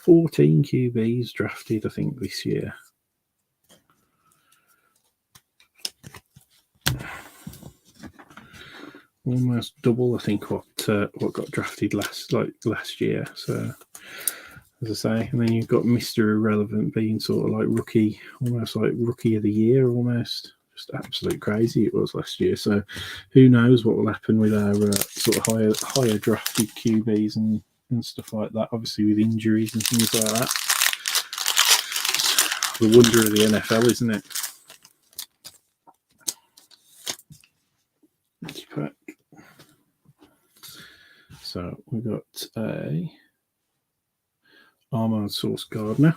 14 QBs drafted, I think, this year. Almost double, I think, what got drafted last year. So, as I say, and then you've got Mr. Irrelevant being sort of like rookie, almost like rookie of the year, almost. Just absolute crazy it was last year. So, who knows what will happen with our sort of higher drafted QBs and stuff like that. Obviously, with injuries and things like that. The wonder of the NFL, isn't it? So we've got a Armand Sauce Gardner.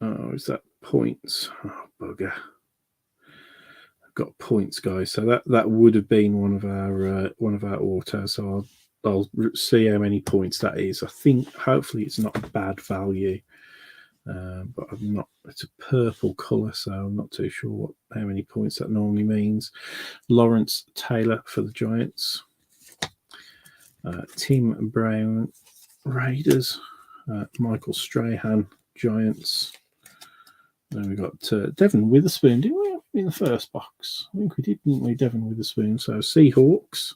Oh, is that points? Oh, bugger. I've got points, guys. So that would have been one of our autos. So I'll see how many points that is. I think hopefully it's not a bad value, but I'm not. It's a purple colour, so I'm not too sure how many points that normally means. Lawrence Taylor for the Giants. Tim Brown, Raiders. Michael Strahan, Giants. Then we got Devon Witherspoon. Didn't we in the first box? I think we did, didn't we? Devon Witherspoon. So Seahawks.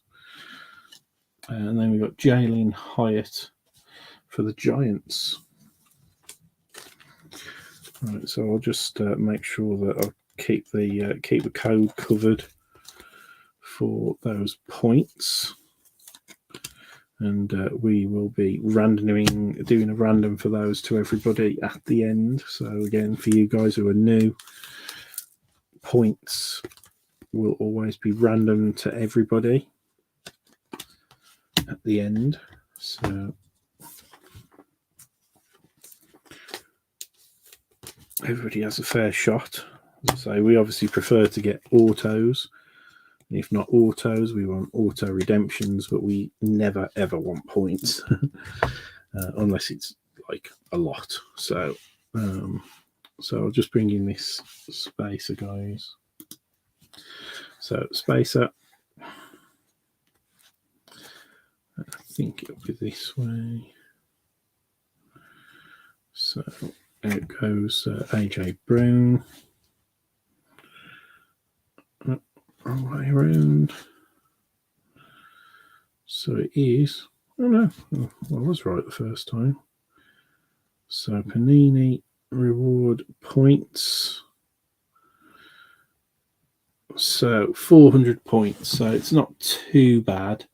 And then we got Jalen Hyatt for the Giants. Right, so I'll just make sure that I'll keep the code covered for those points. And we will be doing a random for those to everybody at the end. So again, for you guys who are new, points will always be random to everybody at the end. So everybody has a fair shot. As I say, we obviously prefer to get autos. If not autos, we want auto redemptions, but we never ever want points unless it's like a lot. So, so I'll just bring in this spacer, guys. So spacer, I think it'll be this way. So out goes AJ Brown. Wrong way around. So it is. Oh no, I was right the first time. So Panini reward points. So 400 points. So it's not too bad.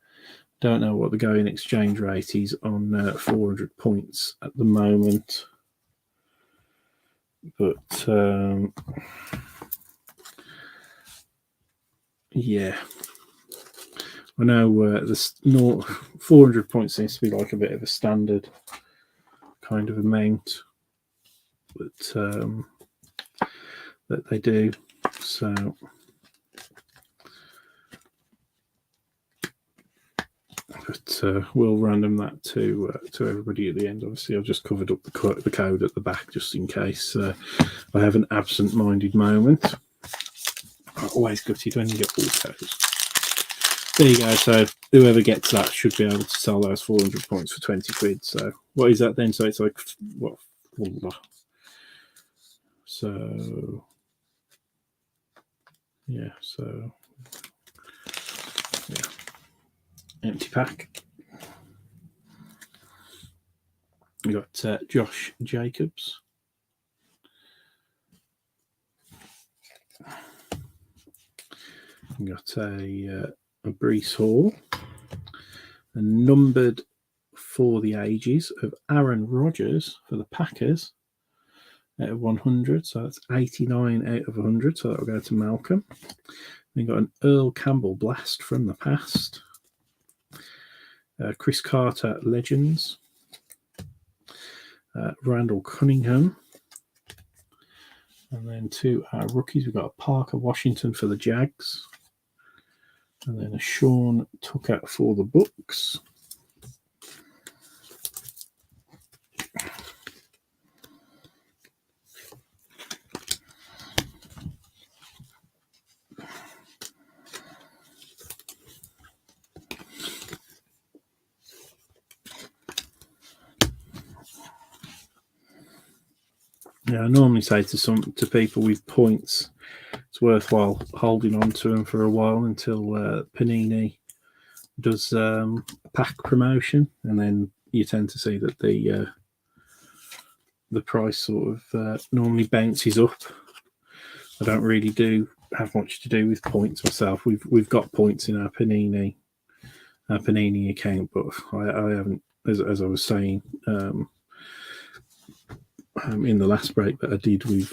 Don't know what the going exchange rate is on 400 points at the moment. But yeah, I know the 400 points seems to be like a bit of a standard kind of amount that that they do. So but we'll random that to everybody at the end. Obviously, I've just covered up the code at the back just in case I have an absent-minded moment. Always gutted when you get all codes. There you go. So whoever gets that should be able to sell those 400 points for 20 quid. So what is that then? So it's like what? So yeah. So yeah. Empty pack. We got Josh Jacobs. We got a Breece Hall, a numbered for the ages of Aaron Rodgers for the Packers out of 100. So that's 89 out of 100. So that'll go to Malcolm. Then got an Earl Campbell blast from the past. Chris Carter Legends. Randall Cunningham. And then two rookies. We've got a Parker Washington for the Jags. And then a Sean Tucker for the Bucks. Yeah, I normally say to people with points, it's worthwhile holding on to them for a while until Panini does a pack promotion, and then you tend to see that the price sort of normally bounces up. I don't really have much to do with points myself. We've got points in our Panini account, but I haven't, as I was saying in the last break that I did, we've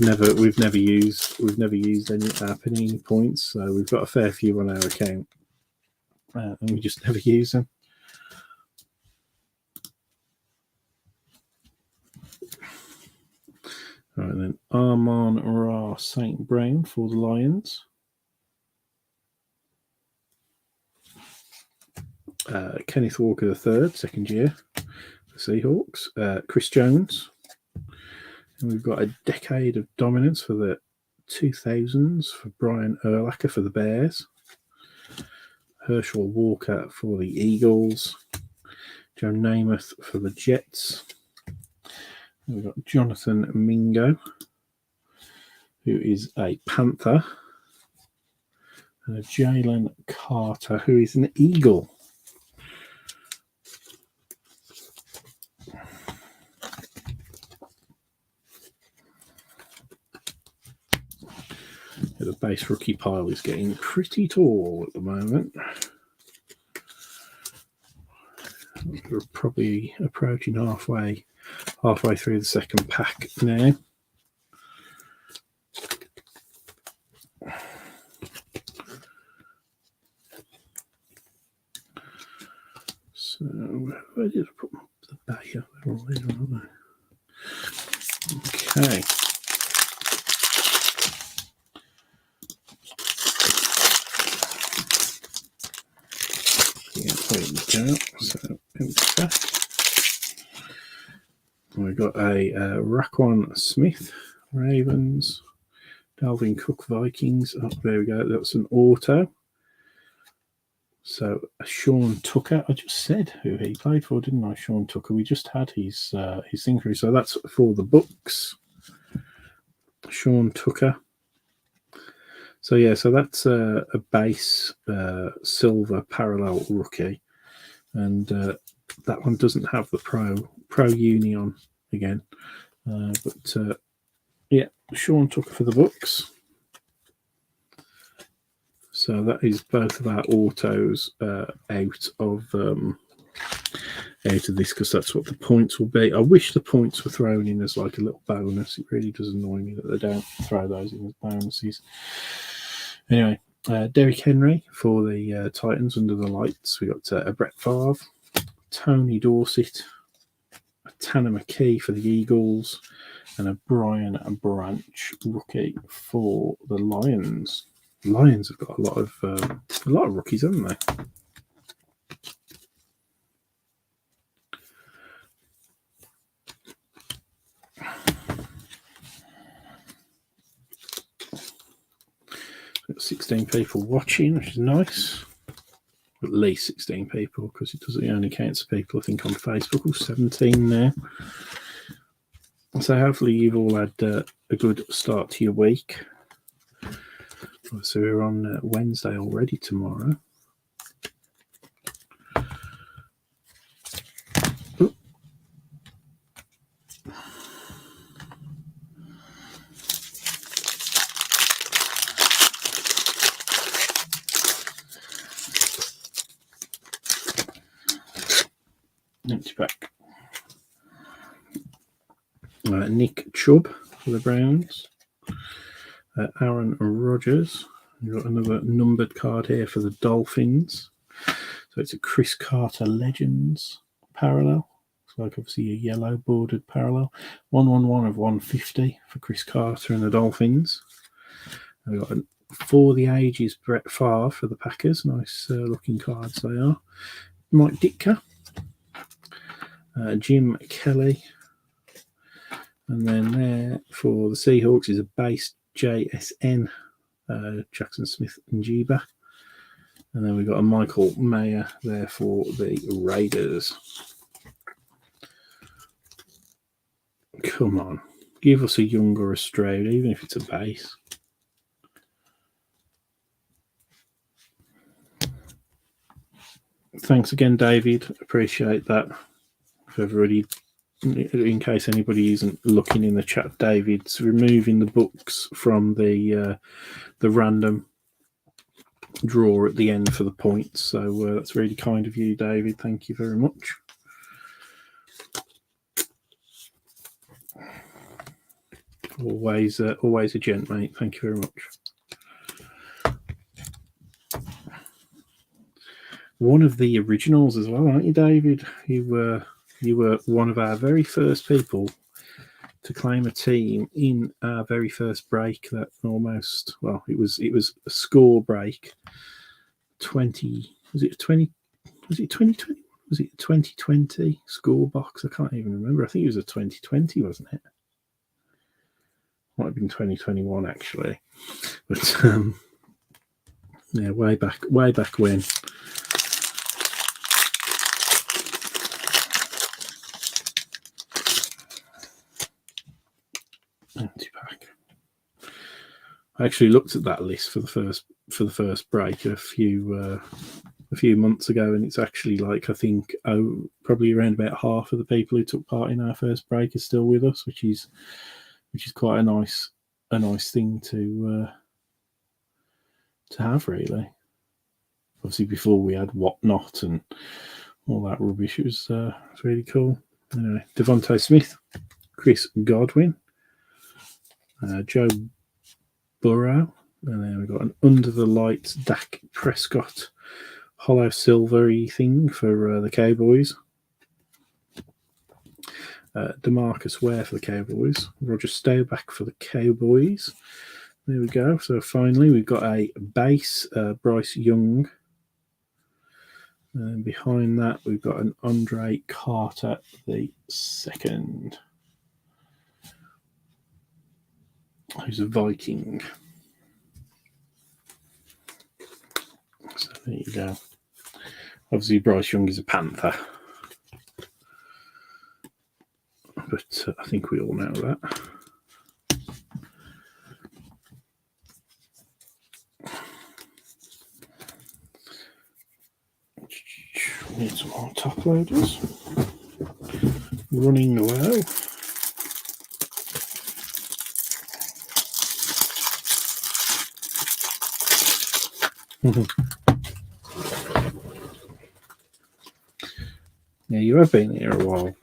never used any Panini points, so we've got a fair few on our account, and we just never use them. All right, then Amon-Ra St. Brown for the Lions. Kenneth Walker III, second year for Seahawks. Chris Jones. And we've got a decade of dominance for the 2000s for Brian Urlacher for the Bears. Herschel Walker for the Eagles. Joe Namath for the Jets. And we've got Jonathan Mingo, who is a Panther. And a Jalen Carter, who is an Eagle. The base rookie pile is getting pretty tall at the moment. We're probably approaching halfway through the second pack now. So where did I put the back here? Okay. There we go. So we've got a Raquan Smith, Ravens, Dalvin Cook, Vikings. Oh, there we go. That's an auto. So Sean Tucker. I just said who he played for, didn't I? Sean Tucker. We just had his thing through. So that's for the Bucks. Sean Tucker. So yeah, so that's a base silver parallel rookie, and that one doesn't have the pro uni on again, but yeah, Sean Tucker for the Bucks. So that is both of our autos out of out of this because that's what the points will be. I wish the points were thrown in as like a little bonus. It really does annoy me that they don't throw those in as bonuses. Anyway, Derrick Henry for the Titans under the lights. We got a Brett Favre, Tony Dorsett, a Tanner McKee for the Eagles, and a Brian Branch rookie for the Lions. The Lions have got a lot of rookies, haven't they? Got 16 people watching, which is nice. At least 16 people, because it only counts people, I think, on Facebook. Or 17 now. So hopefully you've all had a good start to your week. So we're on Wednesday already tomorrow. Empty pack. Nick Chubb for the Browns. Aaron Rodgers. We've got another numbered card here for the Dolphins. So it's a Chris Carter Legends parallel. It's like obviously a yellow bordered parallel. 111 of 150 for Chris Carter and the Dolphins. We've got For the Ages Brett Favre for the Packers. Nice looking cards they are. Mike Ditka. Jim Kelly. And then there for the Seahawks is a base JSN, Jackson Smith and Njigba. And then we've got a Michael Mayer there for the Raiders. Come on. Give us a younger Australia, even if it's a base. Thanks again, David. Appreciate that. For everybody, in case anybody isn't looking in the chat, David's removing the books from the random draw at the end for the points. So that's really kind of you, David. Thank you very much. Always a gent, mate. Thank you very much. One of the originals as well, aren't you, David? You were one of our very first people to claim a team in our very first break. That almost, well, it was a score break. 2020? Was it 2020? Was it 2020 score box? I can't even remember. I think it was a 2020, wasn't it? Might have been 2021 actually, but yeah, way back when. Empty pack. I actually looked at that list for the first break a few months ago, and it's actually like I think probably around about half of the people who took part in our first break are still with us, which is quite a nice thing to have, really. Obviously, before we had Whatnot and all that rubbish, it was really cool. Anyway, Devontae Smith, Chris Godwin, Joe Burrow, and then we've got an Under the Lights Dak Prescott hollow silvery thing for the Cowboys. DeMarcus Ware for the Cowboys. Roger Staubach for the Cowboys. There we go. So finally, we've got a base Bryce Young. And behind that, we've got an Andre Carter the second, who's a Viking. So there you go. Obviously, Bryce Young is a Panther. But I think we all know that. Need some more top loaders. Running low. Yeah, you have been here a while,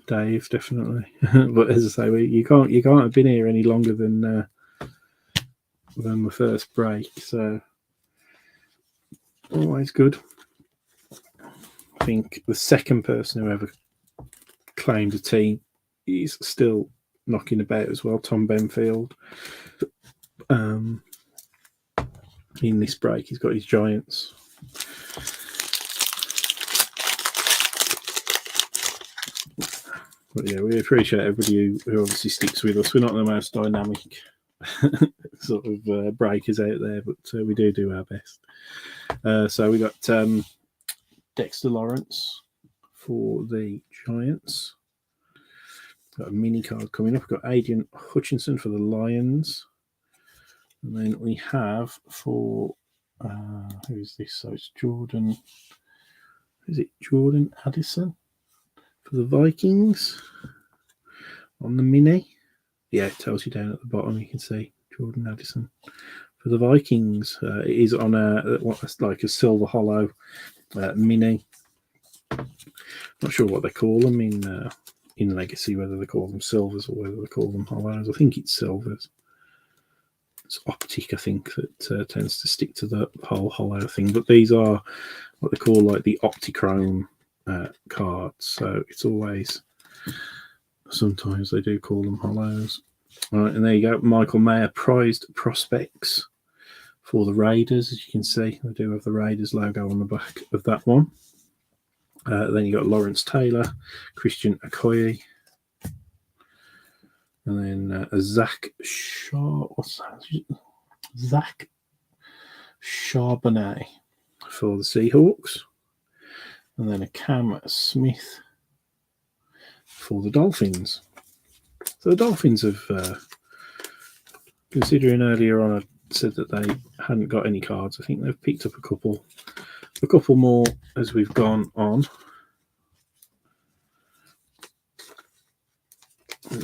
Dave, definitely. But as I say, you can't have been here any longer than the first break. So always good. I think the second person who ever claimed a team is still knocking about as well, Tom Benfield. In this break, he's got his Giants. But yeah, we appreciate everybody who obviously sticks with us. We're not the most dynamic sort of breakers out there, but we do our best. So we got Dexter Lawrence for the Giants. Got a mini card coming up. We've got Adrian Hutchinson for the Lions. And then we have for who's this? So it's Jordan. Is it Jordan Addison for the Vikings on the mini? Yeah, it tells you down at the bottom. You can see Jordan Addison for the Vikings. It is on what's like a silver hollow mini. Not sure what they call them in Legacy, whether they call them silvers or whether they call them hollows. I think it's silvers. It's Optic, I think, that tends to stick to the whole hollow thing. But these are what they call like the Optichrome cards. So it's always, sometimes they do call them hollows. All right, and there you go. Michael Mayer prized prospects for the Raiders. As you can see, they do have the Raiders logo on the back of that one. Then you got Lawrence Taylor, Christian Okoye, and then Zach Charbonnet for the Seahawks, and then a Cam Smith for the Dolphins. So the Dolphins have, considering earlier on I said that they hadn't got any cards, I think they've picked up a couple more as we've gone on.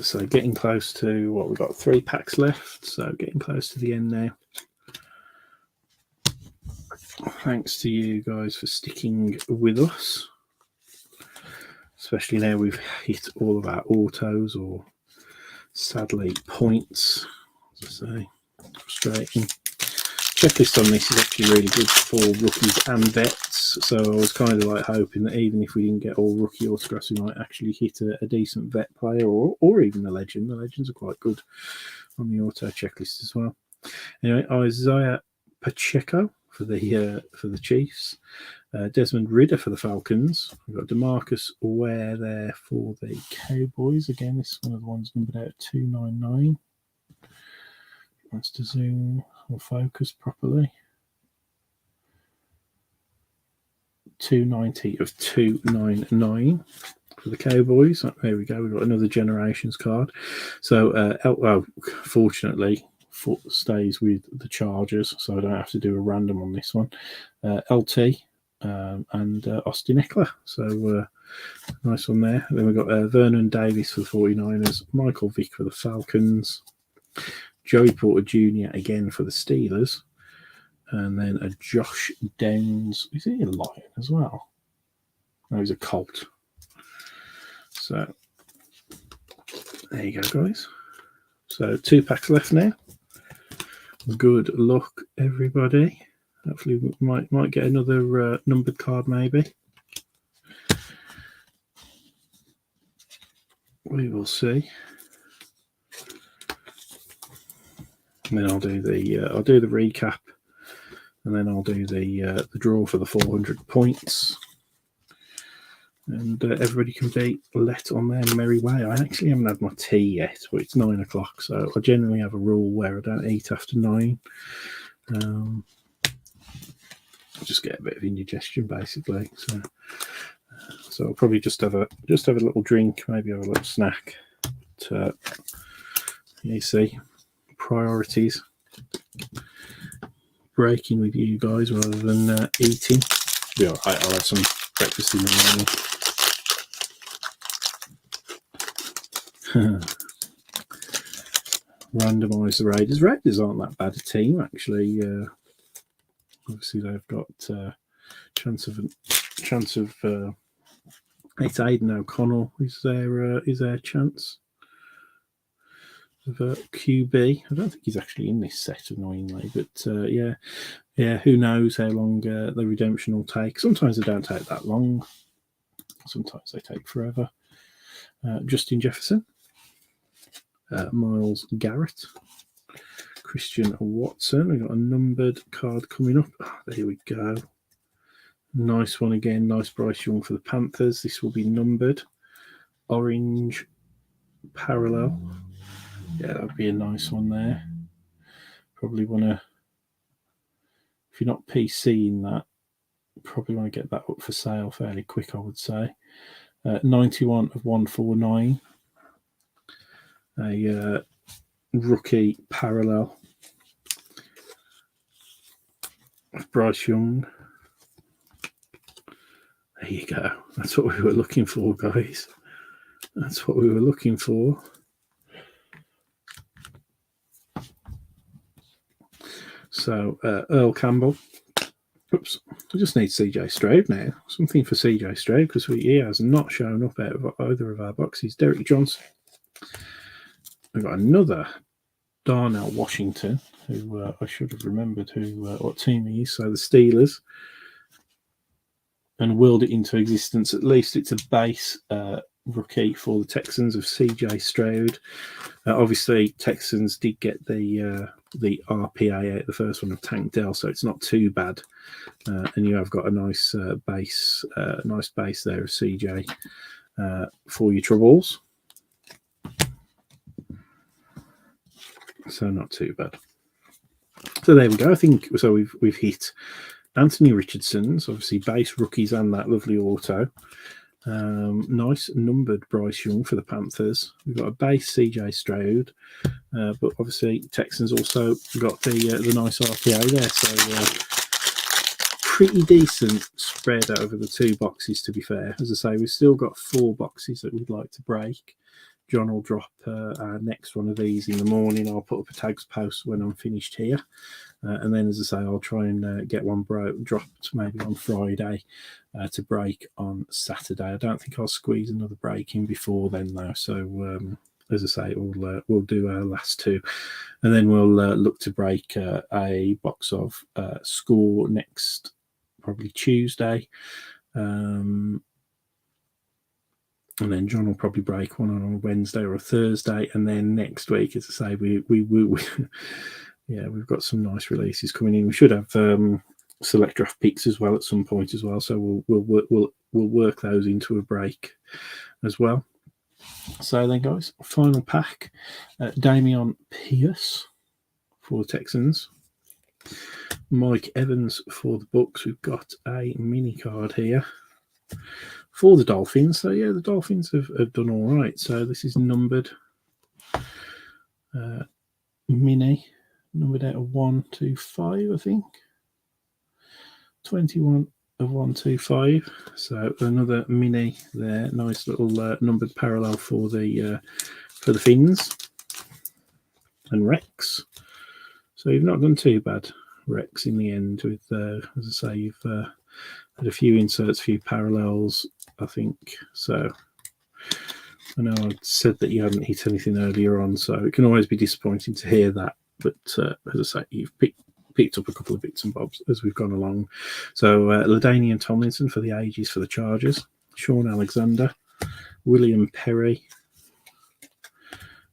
So getting close to what we've got, 3 packs left. So getting close to the end now. Thanks to you guys for sticking with us, especially now we've hit all of our autos or sadly points. As I say, frustrating. Checklist on this is actually really good for rookies and vets, so I was kind of like hoping that even if we didn't get all rookie autographs, we might actually hit a decent vet player or even the legend. The legends are quite good on the auto checklist as well. Anyway, Isaiah Pacheco for the Chiefs, Desmond Ridder for the Falcons. We've got DeMarcus Ware there for the Cowboys. Again, this is one of the ones numbered out 299. Wants to zoom or focus properly. 290 of 299 for the Cowboys. There we go. We've got another Generations card. So, fortunately, Foot stays with the Chargers, so I don't have to do a random on this one. LT and Austin Eckler. So, nice one there. Then we've got Vernon Davis for the 49ers, Michael Vick for the Falcons, Joey Porter Jr. again for the Steelers, and then a Josh Downs. Is he a Lion as well? No, he's a Colt. So there you go, guys. So 2 packs left now. Good luck, everybody. Hopefully we might get another numbered card, maybe. We will see. And then I'll do the recap, and then I'll do the draw for the 400 points, and everybody can be let on their merry way. I actually haven't had my tea yet, but it's 9 o'clock, so I generally have a rule where I don't eat after 9. I just get a bit of indigestion, basically. So I'll probably just have a little drink, maybe have a little snack. But, you see. Priorities, breaking with you guys rather than eating. Yeah, I'll have some breakfast in the morning. Randomise the Raiders. Raiders aren't that bad a team, actually. Obviously, they've got chance of It's Aidan O'Connell is their chance of QB. I don't think he's actually in this set, annoyingly, but yeah. Who knows how long the redemption will take? Sometimes they don't take that long. Sometimes they take forever. Justin Jefferson, Myles Garrett, Christian Watson. We've got a numbered card coming up. Oh, there we go. Nice one again. Nice Bryce Young for the Panthers. This will be numbered. Orange parallel. Yeah, that would be a nice one there. Probably want to, if you're not PCing that, probably want to get that up for sale fairly quick, I would say. 91 of 149. A rookie parallel of Bryce Young. There you go. That's what we were looking for, guys. That's what we were looking for. So, Earl Campbell. Oops. I just need CJ Stroud now. Something for CJ Stroud because he has not shown up out of either of our boxes. Derek Johnson. We've got another Darnell Washington, who I should have remembered what team he is. So the Steelers. And willed it into existence. At least it's a base rookie for the Texans of CJ Stroud. Obviously, Texans did get the RPA out, the first one of Tank Dell, so it's not too bad. And you have got a nice base there of CJ for your troubles. So not too bad. So there we go. I think so. We've hit Anthony Richardson's, obviously base rookies and that lovely auto. Nice numbered Bryce Young for the Panthers. We've got a base CJ Stroud, but obviously Texans also got the nice RPA there. So pretty decent spread over the two boxes, to be fair. As I say, we've still got 4 boxes that we'd like to break. John will drop our next one of these in the morning. I'll put up a tags post when I'm finished here. And then, as I say, I'll try and get one dropped maybe on Friday to break on Saturday. I don't think I'll squeeze another break in before then, though. So, as I say, we'll do our last 2. And then we'll look to break a box of Score next, probably Tuesday. And then John will probably break one on a Wednesday or a Thursday. And then next week, as I say, we've got some nice releases coming in. We should have select draft picks as well at some point as well. So we'll work those into a break as well. So then, guys, final pack: Dameon Pierce for the Texans, Mike Evans for the Bucks. We've got a mini card here for the Dolphins. So yeah, the Dolphins have done all right. So this is numbered mini. Numbered out of 125, I think. 21 of 125. So another mini there. Nice little numbered parallel for the Fins and Rex. So you've not done too bad, Rex, in the end. With as I say, you've had a few inserts, a few parallels, I think. So I know I said that you hadn't hit anything earlier on, so it can always be disappointing to hear that. But as I say, you've picked up a couple of bits and bobs as we've gone along. So LaDainian Tomlinson for the ages for the Chargers, Sean Alexander, William Perry,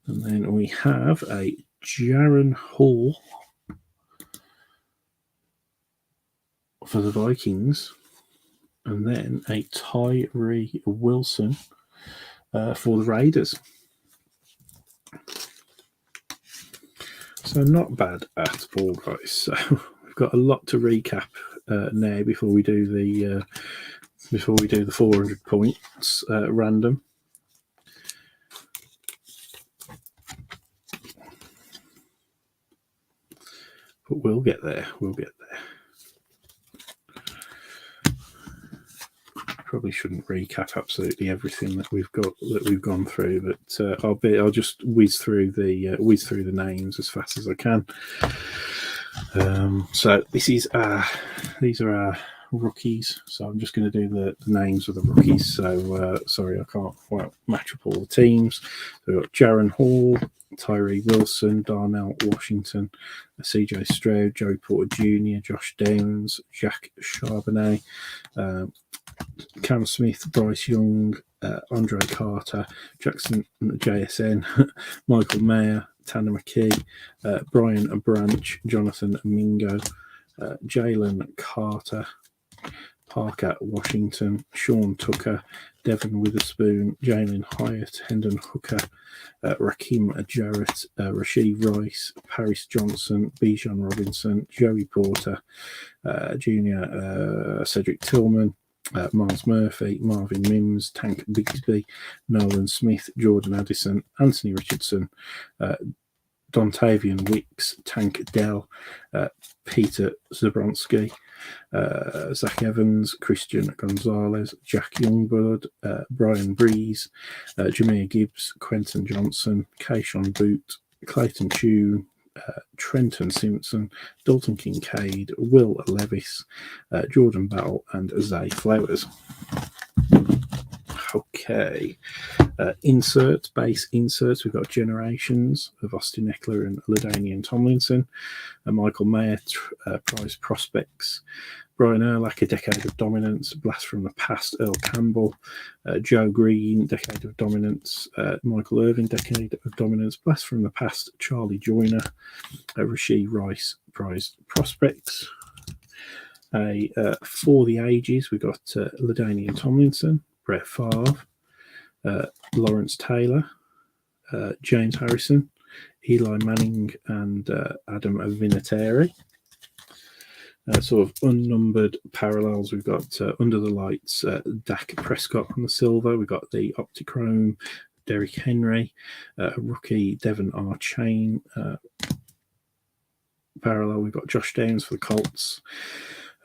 and then we have a Jaron Hall for the Vikings, and then a Tyree Wilson for the Raiders. So not bad at all, guys. So we've got a lot to recap now before we do the 400 points random. But we'll get there. We'll get there. Probably shouldn't recap absolutely everything that we've gone through, but I'll just whiz through the names as fast as I can. So these are our rookies. So I'm just going to do the names of the rookies. So sorry, I can't match up all the teams. So we've got Jaron Hall, Tyree Wilson, Darnell Washington, CJ Stroud, Joey Porter Jr., Josh Downs, Jack Charbonnet, Cam Smith, Bryce Young, Andre Carter, Jackson JSN, Michael Mayer, Tanner McKee, Brian Branch, Jonathan Mingo, Jalen Carter, Parker Washington, Sean Tucker, Devon Witherspoon, Jalen Hyatt, Hendon Hooker, Raheem Jarrett, Rasheed Rice, Paris Johnson, Bijan Robinson, Joey Porter Jr., Cedric Tillman, Miles Murphy, Marvin Mims, Tank Bigsby, Nolan Smith, Jordan Addison, Anthony Richardson, Dontavian Wicks, Tank Dell, Peter Zabronsky, Zach Evans, Christian Gonzalez, Jack Youngblood, Brian Breeze, Jameer Gibbs, Quentin Johnson, Kayshawn Boot, Clayton Tune, Trenton Simpson, Dalton Kincaid, Will Levis, Jordan Battle, and Zay Flowers. Okay, base inserts. We've got Generations of Austin Eckler and LaDainian Tomlinson, Michael Mayer, Prize Prospects, Brian Urlacher, A Decade of Dominance, Blast from the Past, Earl Campbell, Joe Green, Decade of Dominance, Michael Irvin, Decade of Dominance, Blast from the Past, Charlie Joyner, Rasheed Rice, Prize Prospects. For the Ages, we've got LaDainian Tomlinson, Brett Favre, Lawrence Taylor, James Harrison, Eli Manning, and Adam Vinatieri. Sort of unnumbered parallels. We've got Under the Lights, Dak Prescott on the silver. We've got the Optichrome, Derrick Henry, rookie Devon Archain parallel. We've got Josh Downs for the Colts.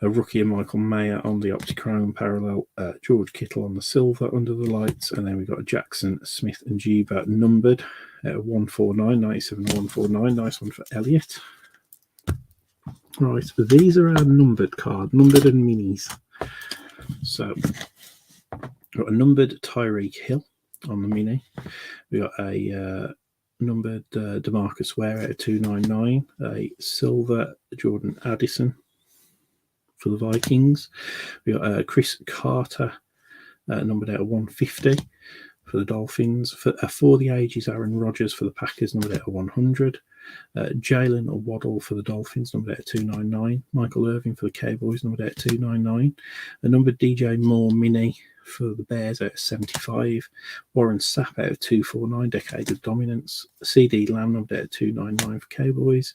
A rookie and Michael Mayer on the Optichrome parallel, George Kittle on the silver Under the Lights, and then we've got Jackson, Smith, and Jeeba numbered 149, 97 149. Nice one for Elliott. Right, these are our numbered card, numbered and minis. So, we've got a numbered Tyreek Hill on the mini. We've got a numbered DeMarcus Ware out of 299, a silver Jordan Addison for the Vikings. We got Chris Carter, numbered out of 150 for the Dolphins. For the Ages, Aaron Rodgers for the Packers, numbered out of 100. Jalen Waddle for the Dolphins, numbered out of 299. Michael Irvin for the Cowboys, numbered out of 299. A numbered DJ Moore mini for the Bears out of 75. Warren Sapp out of 249, Decade of Dominance. CD Lamb, numbered out of 299 for Cowboys.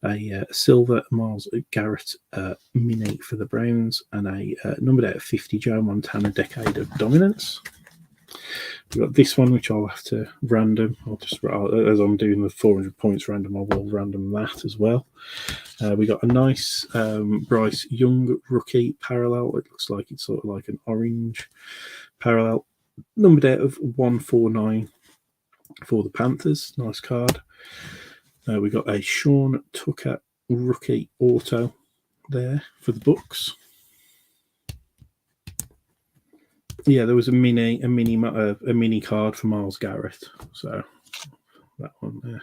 A silver Myles Garrett mini for the Browns, and a numbered out of 50 Joe Montana Decade of Dominance. We've got this one, which I'll have to random. I'll just, as I'm doing the 400 points random, I will random that as well. We got a nice Bryce Young rookie parallel. It looks like it's sort of like an orange parallel, numbered out of 149 for the Panthers. Nice card. We got a Sean Tucker rookie auto there for the Bucks. Yeah, there was a mini card for Myles Garrett. So that one there,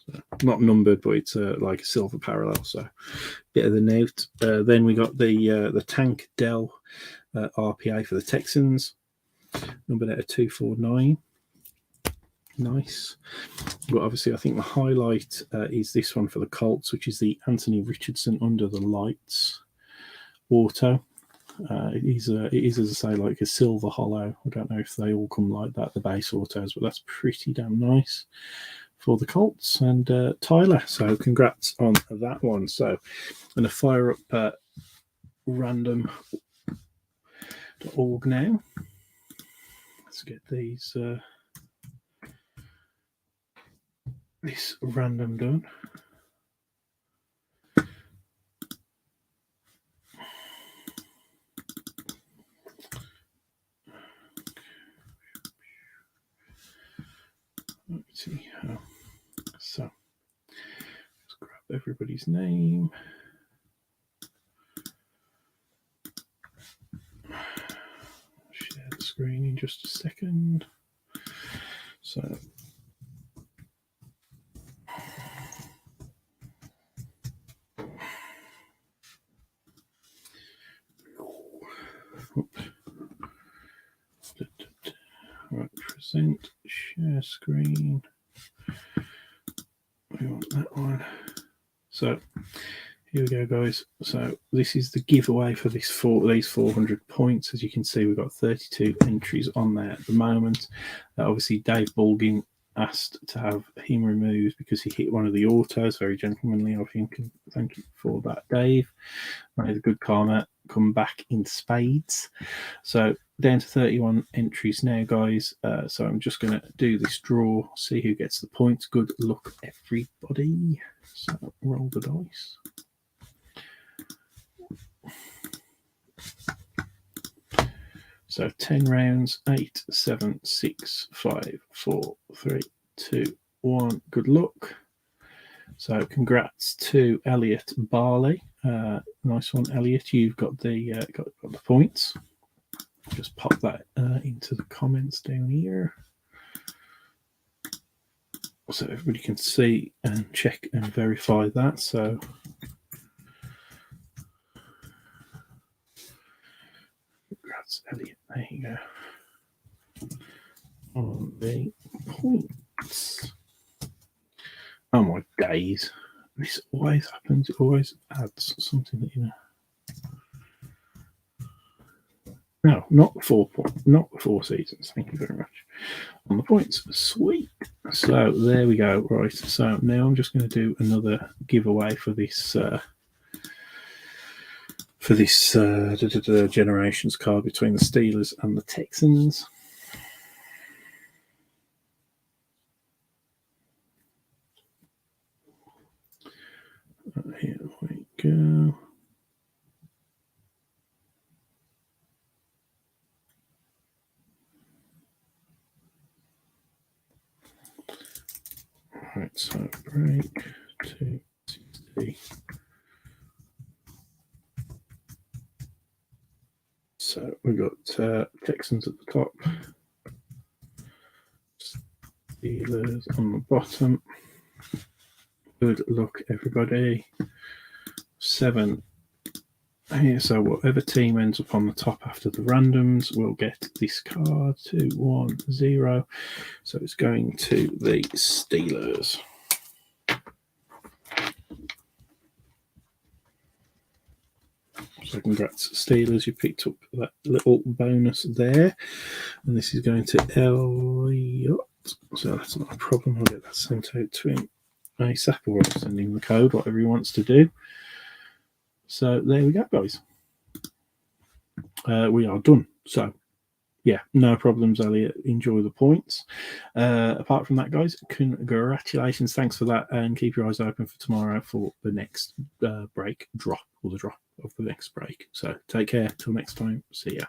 so, not numbered, but it's like a silver parallel. So bit of the note. Then we got the Tank Dell RPA for the Texans, numbered out of 249. Nice. But obviously, I think the highlight is this one for the Colts, which is the Anthony Richardson Under the Lights auto. It is, as I say, like a silver hollow. I don't know if they all come like that, the base autos, but that's pretty damn nice for the Colts and Tyler. So congrats on that one. So I'm going to fire up random.org now. Let's get these... this random done. Let's see how. So let's grab everybody's name. screen in just a second. So right, present, share screen. We want that one. So here we go, guys. So this is the giveaway for these 400 points. As you can see, we've got 32 entries on there at the moment. Obviously, Dave Bulgin asked to have him removed because he hit one of the autos. Very gentlemanly of him. Thank you for that, Dave. Made a good karma come back in spades. So down to 31 entries now, guys. So I'm just going to do this draw, see who gets the points. Good luck, everybody. So roll the dice. So 10 rounds, 8, 7, 6, 5, 4, 3, 2, 1. Good luck. So congrats to Elliot Barley. Nice one, Elliot. You've got the got the points. Just pop that into the comments down here, so everybody can see and check and verify that. So congrats, Elliot. There you go. On the points. Oh my days. This always happens. It always adds something that, you know. No, not 4 points, not 4 seasons. Thank you very much. On the points, sweet. So there we go. Right. So now I'm just going to do another giveaway for this Generations card between the Steelers and the Texans. Here we go. Right, so break 260. So we've got Texans at the top, Steelers on the bottom. Good luck, everybody. 7 here. So whatever team ends up on the top after the randoms will get this card. 2, 1, 0. So it's going to the Steelers. So congrats, Steelers. You picked up that little bonus there. And this is going to Elliot. So that's not a problem. I'll get that sent out to him ASAP, or I'll send him the code, whatever he wants to do. So there we go, guys. We are done. So yeah, no problems, Elliot. Enjoy the points. Apart from that, guys, congratulations. Thanks for that. And keep your eyes open for tomorrow for the next break drop, or the drop of the next break. So take care. Till next time. See ya.